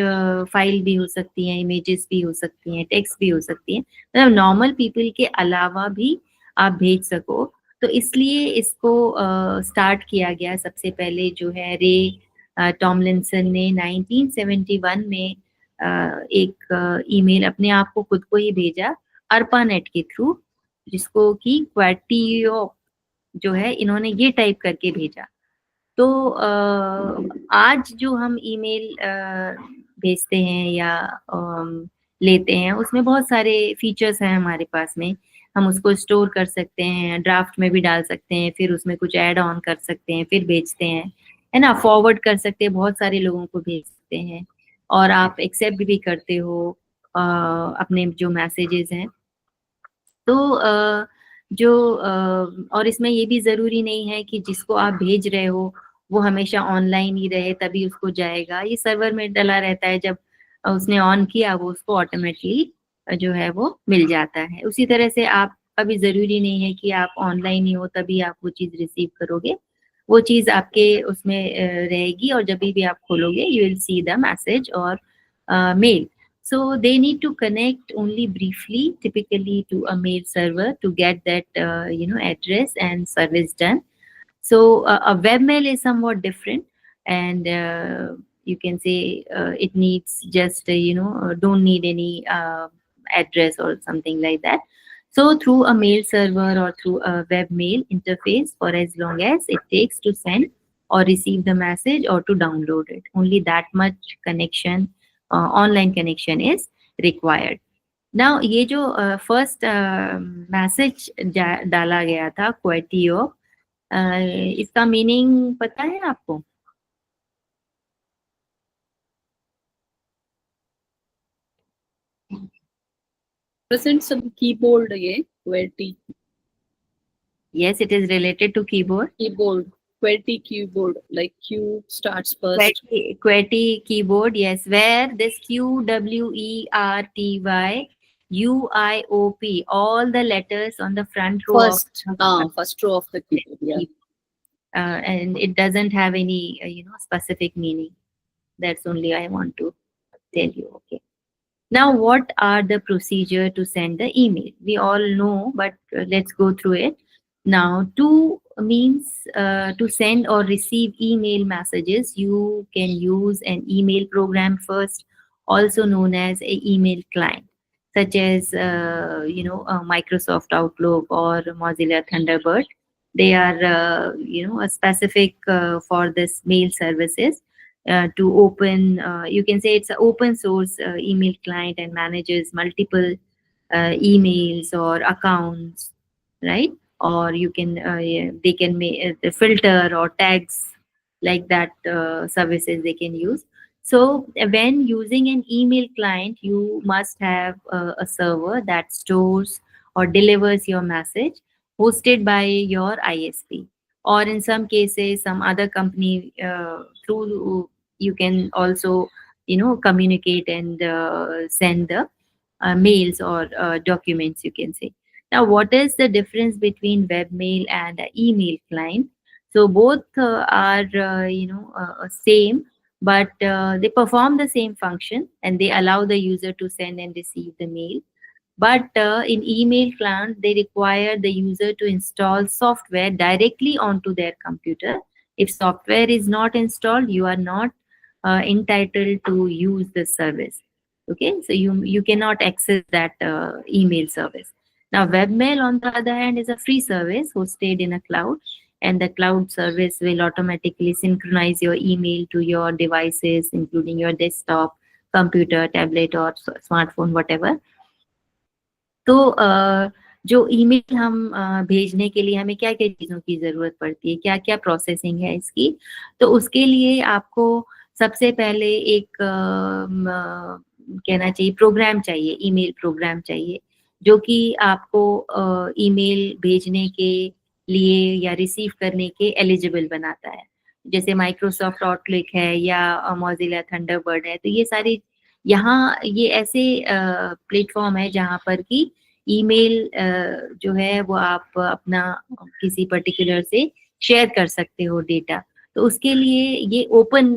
फाइल भी हो सकती हैं, इमेजेस भी हो सकती हैं, टेक्स्ट भी हो सकती हैं, मतलब नॉर्मल पीपल के अलावा भी आप भेज सको। तो इसलिए इसको स्टार्ट किया गया सबसे पहले, जो है रे टॉमलिंसन ने 1971 में एक ईमेल अपने आप को खुद को ही भेजा, अर्पानेट के थ्रू, जिसको कि क्वाटियो जो है, इन्होंने ये टाइप करके भेजा। तो आज जो हम ईमेल भेजते हैं या लेते हैं, उसमें बहुत सारे फीचर्स हैं हमारे पास में। हम उसको स्टोर कर सकते हैं, ड्राफ्ट में भी डाल सकते हैं, फिर उसमें कुछ ऐड ऑन कर सकते हैं, फिर भेजते हैं, है ना। फॉरवर्ड कर सकते हैं, बहुत सारे लोगों को भेज सकते हैं, और आप एक्सेप्ट भी करते हो अपने जो मैसेजेस हैं। तो और इसमें ये भी जरूरी नहीं है कि जिसको आप भेज रहे हो वो हमेशा ऑनलाइन ही रहे तभी उसको जाएगा। ये सर्वर में डला रहता है, जब उसने ऑन किया वो उसको ऑटोमेटिकली जो है वो मिल जाता है। उसी तरह से आपका भी जरूरी नहीं है कि आप ऑनलाइन ही हो तभी आप वो चीज रिसीव करोगे। वो चीज आपके उसमें रहेगी, और जब भी आप खोलोगे you will see the message और mail. So they need to connect only briefly, typically to a mail server, to get that address and service done. So a webmail is somewhat different, and you can say it needs just don't need any address or something like that. So through a mail server or through a webmail interface, for as long as it takes to send or receive the message or to download it, only that much connection, online connection is required. Now ये जो first message डाला गया था क्वेटियो, इसका meaning पता है आपको? Present some keyboard ये QWERTY Yes, it is related to keyboard. keyboard QWERTY keyboard, like Q starts first. QWERTY keyboard, yes, where this QWERTY all the letters on the front row First row of the keyboard, yeah. And it doesn't have any specific meaning. That's only I want to tell you. Okay. Now, what are the procedure to send the email? We all know, but let's go through it. Now, to means to send or receive email messages, you can use an email program first, also known as a email client, such as Microsoft Outlook or Mozilla Thunderbird. They are a specific for this mail services. To open, you can say it's an open source email client and manages multiple emails or accounts, right? Or you can they can make the filter or tags like that services they can use. So when using an email client, you must have a server that stores or delivers your message, hosted by your ISP, or in some cases some other company through you can also communicate and send the mails or documents, you can say. Now, what is the difference between webmail and email client? So both are same, but they perform the same function and they allow the user to send and receive the mail. But in email client, they require the user to install software directly onto their computer. If software is not installed, you are not entitled to use the service. Okay, so you cannot access that email service. Now, webmail, on the other hand, is a free service hosted in a cloud, and the cloud service will automatically synchronize your email to your devices, including your desktop, computer, tablet, or smartphone, whatever. तो जो email हम भेजने के लिए हमें क्या क्या चीज़ों की ज़रूरत पड़ती है, क्या क्या प्रोसेसिंग है इसकी, तो उसके लिए आपको सबसे पहले एक कहना चाहिए प्रोग्राम चाहिए, ईमेल प्रोग्राम चाहिए, जो कि आपको ईमेल भेजने के लिए या रिसीव करने के एलिजिबल बनाता है। जैसे माइक्रोसॉफ्ट आउटलुक है या मोजिला थंडरबर्ड है, तो यहाँ ये ऐसे प्लेटफॉर्म है जहाँ पर कि ईमेल जो है वो आप अपना किसी पर्टिकुलर से शेयर कर सकते हो डेटा। तो उसके लिए ये ओपन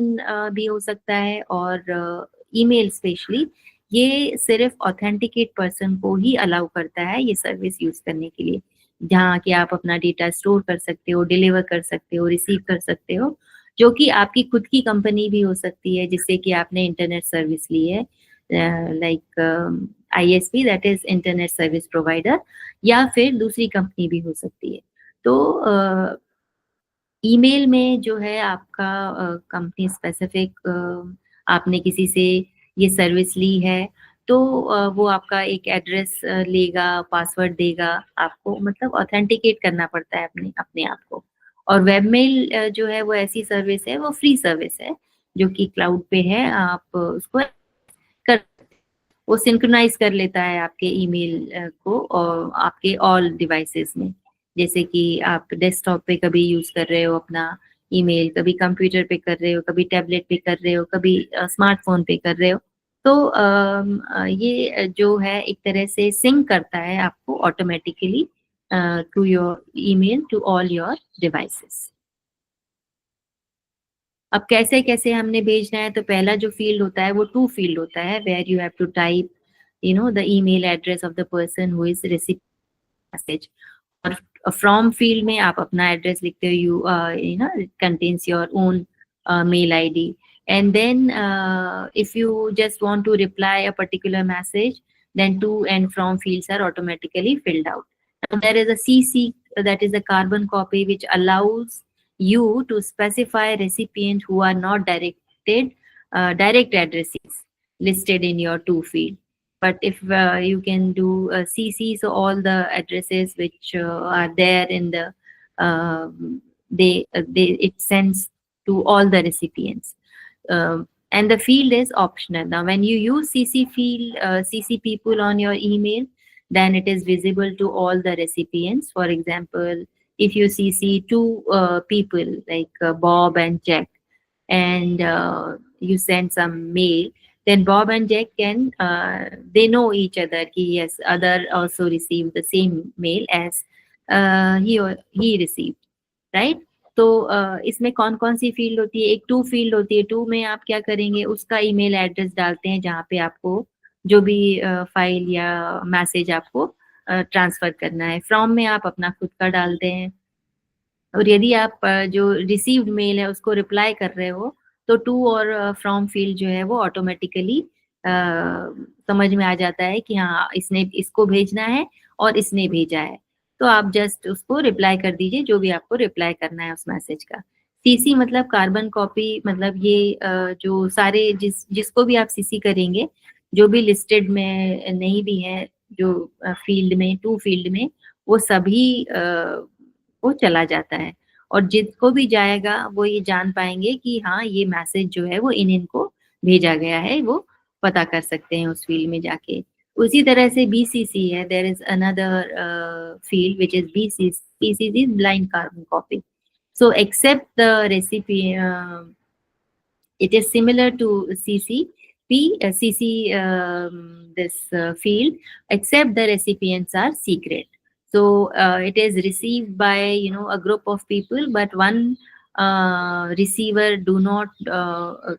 भी हो सकता है, और ईमेल स्पेशली ये सिर्फ ऑथेंटिकेट पर्सन को ही अलाउ करता है ये सर्विस यूज करने के लिए, जहाँ कि आप अपना डेटा स्टोर कर सकते हो, डिलीवर कर सकते हो, रिसीव कर सकते हो, जो कि आपकी खुद की कंपनी भी हो सकती है जिससे कि आपने इंटरनेट सर्विस ली है, like ISP, that is internet service provider, या फिर दूसरी कंपनी भी हो सकती है। तो ईमेल में जो है आपका कंपनी स्पेसिफिक आपने किसी से ये सर्विस ली है, तो वो आपका एक एड्रेस लेगा, पासवर्ड देगा आपको, मतलब ऑथेंटिकेट करना पड़ता है अपने अपने आप को। और वेबमेल जो है वो ऐसी सर्विस है, वो फ्री सर्विस है जो कि क्लाउड पे है, आप उसको कर, वो सिंक्रोनाइज कर लेता है आपके ईमेल को और आपके ऑल डिवाइसेस में। जैसे कि आप डेस्कटॉप पे कभी यूज कर रहे हो अपना ईमेल, कभी कंप्यूटर पे कर रहे हो, कभी टैबलेट पे कर रहे हो, कभी स्मार्टफोन पे कर रहे हो, तो ये जो है एक तरह से सिंक करता है आपको automatically to your email to all your devices. अब कैसे कैसे हमने भेजना है, तो पहला जो फील्ड होता है वो टू फील्ड होता है, where you have to type the email address of the person who is receiving message. और फ्रॉम फील्ड में आप अपना एड्रेस लिखते हो, you know it contains your own mail ID, and then if you just want to reply a particular message, then to and from fields are automatically filled out. Now there is a CC, that is a carbon copy, which allows you to specify recipient who are not direct addresses listed in your to field. But if you can do CC, so all the addresses which are there in the they it sends to all the recipients. And the field is optional. Now when you use CC field, CC people on your email, then it is visible to all the recipients. For example, if you CC two people like Bob and Jack, and you send some mail, then Bob and Jack can they know each other कि yes, other also received the same mail as he received, right? तो इसमें कौन कौन सी field होती है? एक to field होती है। टू में आप क्या करेंगे, उसका ईमेल एड्रेस डालते हैं जहाँ पे आपको जो भी फाइल या मैसेज आपको ट्रांसफर करना है। फ्रॉम में आप अपना खुद का डालते हैं, और यदि आप जो रिसीव्ड मेल है उसको रिप्लाई कर रहे हो, तो टू और फ्रॉम फील्ड जो है वो ऑटोमेटिकली समझ में आ जाता है कि हाँ इसने इसको भेजना है और इसने भेजा है, तो आप जस्ट उसको रिप्लाई कर दीजिए जो भी आपको रिप्लाई करना है उस मैसेज का। सीसी मतलब कार्बन कॉपी, मतलब ये जो सारे जिसको भी आप सीसी करेंगे, जो भी लिस्टेड में नहीं भी है जो फील्ड में, टू फील्ड में, वो सभी वो चला जाता है, और जिसको भी जाएगा वो ये जान पाएंगे कि हाँ ये मैसेज जो है वो इनको भेजा गया है, वो पता कर सकते हैं उस फील्ड में जाके। उसी तरह से BCC है, there is another field which is BCC. BCC is blind carbon copy. So except the recipient, it is similar to CC, this field, except the recipients are secret. So it is received by a group of people, but one receiver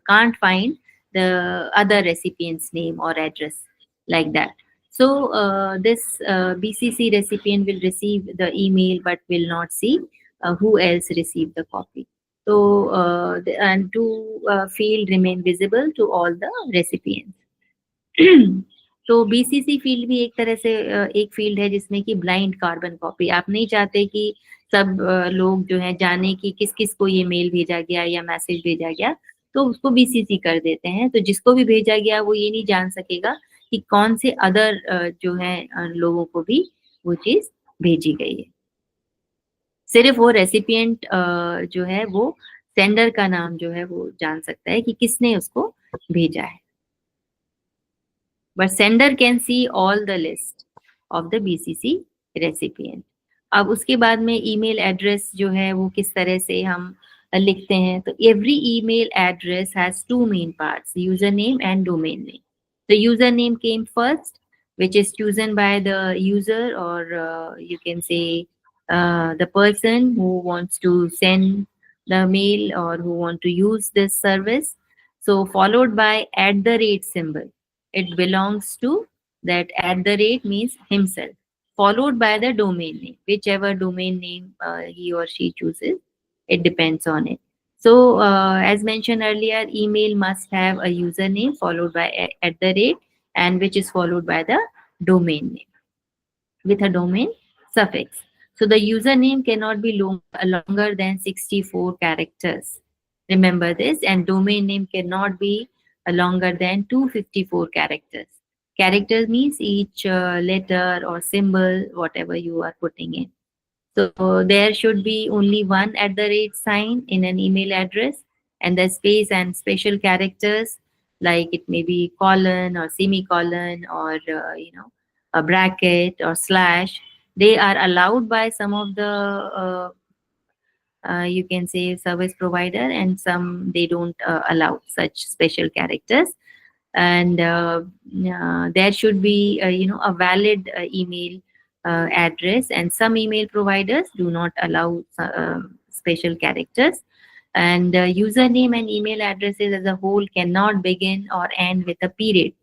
can't find the other recipient's name or address, like that. So this BCC recipient will receive the email but will not see who else received the copy. So and two field remain visible to all the recipients. तो BCC field भी एक तरह से एक field है जिसमें कि blind carbon copy, आप नहीं चाहते कि सब लोग जो है जाने कि किस किस को ये मेल भेजा गया या मैसेज भेजा गया, तो उसको BCC कर देते हैं। तो जिसको भी भेजा गया वो ये नहीं जान सकेगा कि कौन से अदर जो है लोगों को भी वो चीज भेजी गई है। सिर्फ वो रेसिपिएंट जो है वो सेंडर का नाम जो है वो जान सकता है कि किसने उसको भेजा है, but sender can see all the list of the BCC recipient. अब उसके बाद में ईमेल एड्रेस जो है वो किस तरह से हम लिखते हैं, तो every email address has two main parts, user name and domain name. The username came first, which is chosen by the user, or you can say the person who wants to send the mail or who want to use this service. So followed by at the rate symbol. It belongs to that at the rate means himself, followed by the domain name, whichever domain name he or she chooses. It depends on it. So, as mentioned earlier, email must have a username followed by at the rate, and which is followed by the domain name with a domain suffix. So, the username cannot be longer than 64 characters. Remember this, and domain name cannot be longer than 254 characters. Characters means each letter or symbol, whatever you are putting in. So there should be only one at the rate sign in an email address, and the space and special characters like it may be colon or semicolon or a bracket or slash. They are allowed by some of the you can say service provider, and some they don't allow such special characters. And there should be a valid email address, and some email providers do not allow special characters. And username and email addresses as a whole cannot begin or end with a period,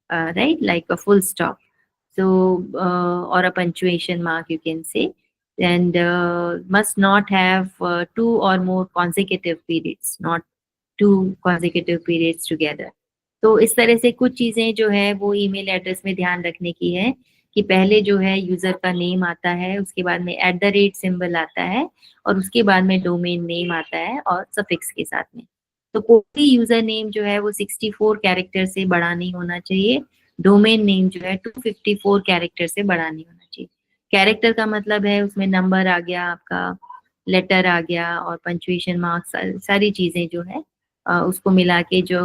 right, like a full stop, so or a punctuation mark, you can say. And must not have two or more consecutive periods, not two consecutive periods together. तो इस तरह से कुछ चीजें जो है वो email address में ध्यान रखने की है कि पहले जो है यूजर का नेम आता है, उसके बाद में एट द रेट सिंबल आता है, और उसके बाद में डोमेन नेम आता है और सफिक्स के साथ में। तो कोई भी यूजर नेम जो है वो 64 कैरेक्टर से बड़ा नहीं होना चाहिए। डोमेन नेम जो है 254 कैरेक्टर से बड़ा नहीं होना चाहिए। कैरेक्टर का मतलब है उसमें नंबर आ गया, आपका लेटर आ गया, और पंचुएशन मार्क्स, सारी चीजें जो है उसको मिला के जो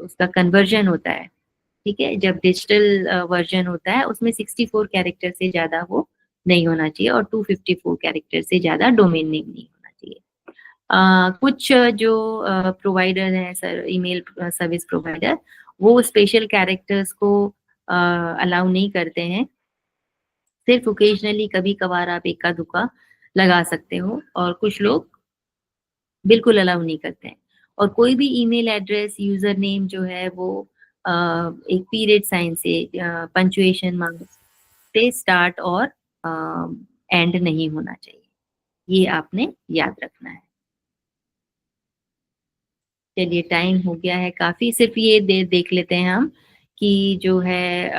उसका कन्वर्जन होता है, ठीक है, जब डिजिटल वर्जन होता है उसमें 64 कैरेक्टर से ज्यादा वो नहीं होना चाहिए, और 254 कैरेक्टर से ज्यादा डोमेन नेम नहीं होना चाहिए। कुछ जो प्रोवाइडर हैं सर, ईमेल सर्विस प्रोवाइडर, वो स्पेशल कैरेक्टर्स को अलाउ नहीं करते हैं। सिर्फ ओकेजनली कभी कभार आप इक्का दुक्का लगा सकते हो, और कुछ लोग बिल्कुल अलाउ नहीं करते हैं। और कोई भी ईमेल एड्रेस यूजर नेम जो है वो एक पीरियड साइन से पंचुएशन मार्क से स्टार्ट और एंड नहीं होना चाहिए, ये आपने याद रखना है। चलिए टाइम हो गया है काफी, सिर्फ ये देख लेते हैं हम कि जो है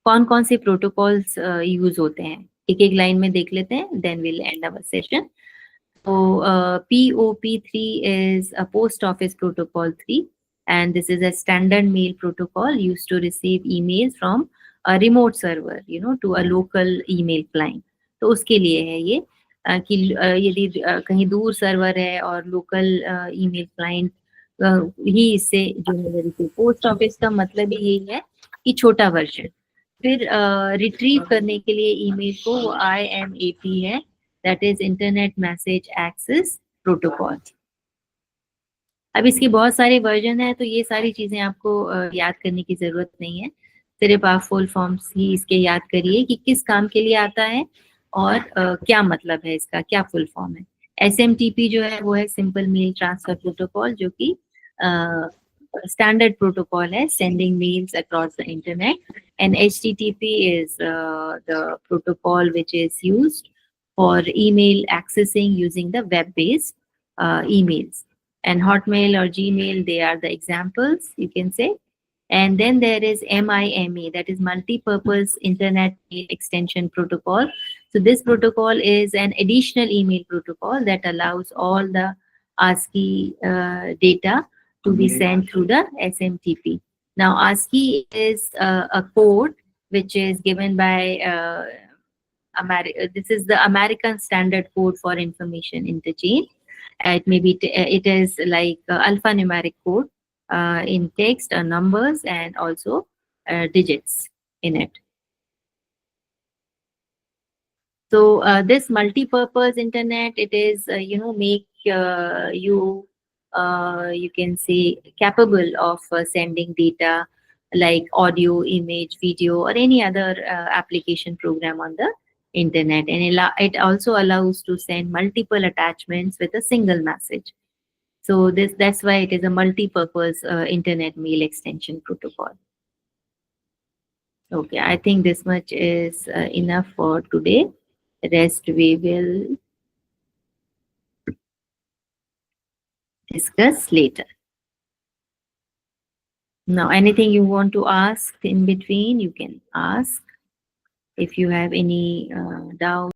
कौन कौन से प्रोटोकॉल्स यूज होते हैं, एक एक लाइन में देख लेते हैं, then will end our session. So POP3 is a post office protocol 3, and this is a standard mail protocol used to receive emails from a remote server, to a local email client. तो उसके लिए है ये कि यदि कहीं दूर server है और लोकल ईमेल क्लाइंट ही इससे जो है, पोस्ट ऑफिस का मतलब ही यही है कि छोटा वर्जन। फिर रिट्रीव करने के लिए ईमेल को वो IMAP है, that is internet message access protocol. अब इसके बहुत सारे वर्जन है, तो ये सारी चीजें आपको याद करने की जरूरत नहीं है, सिर्फ आप फुल फॉर्म्स ही इसके याद करिए कि किस काम के लिए आता है और क्या मतलब है इसका, क्या फुल फॉर्म है। SMTP जो है वो है सिंपल मेल ट्रांसफर प्रोटोकॉल, जो कि स्टैंडर्ड प्रोटोकॉल है, sending mails across the internet. And HTTP is the protocol which is used for email accessing using the web-based emails. And Hotmail or Gmail, they are the examples, you can say. And then there is MIME, that is Multi-Purpose Internet Mail Extension Protocol. So this protocol is an additional email protocol that allows all the ASCII data to be sent through the SMTP. Now ASCII is a code which is given by this is the American Standard Code for Information Interchange. It is like alphanumeric code in text, numbers, and also digits in it. So this multi-purpose internet, it is make you you can say, capable of sending data like audio, image, video, or any other application program on the internet. And it also allows to send multiple attachments with a single message. So that's why it is a multi-purpose internet mail extension protocol. Okay, I think this much is enough for today. Rest we will discuss later. Now, anything you want to ask in between, you can ask. If you have any doubt.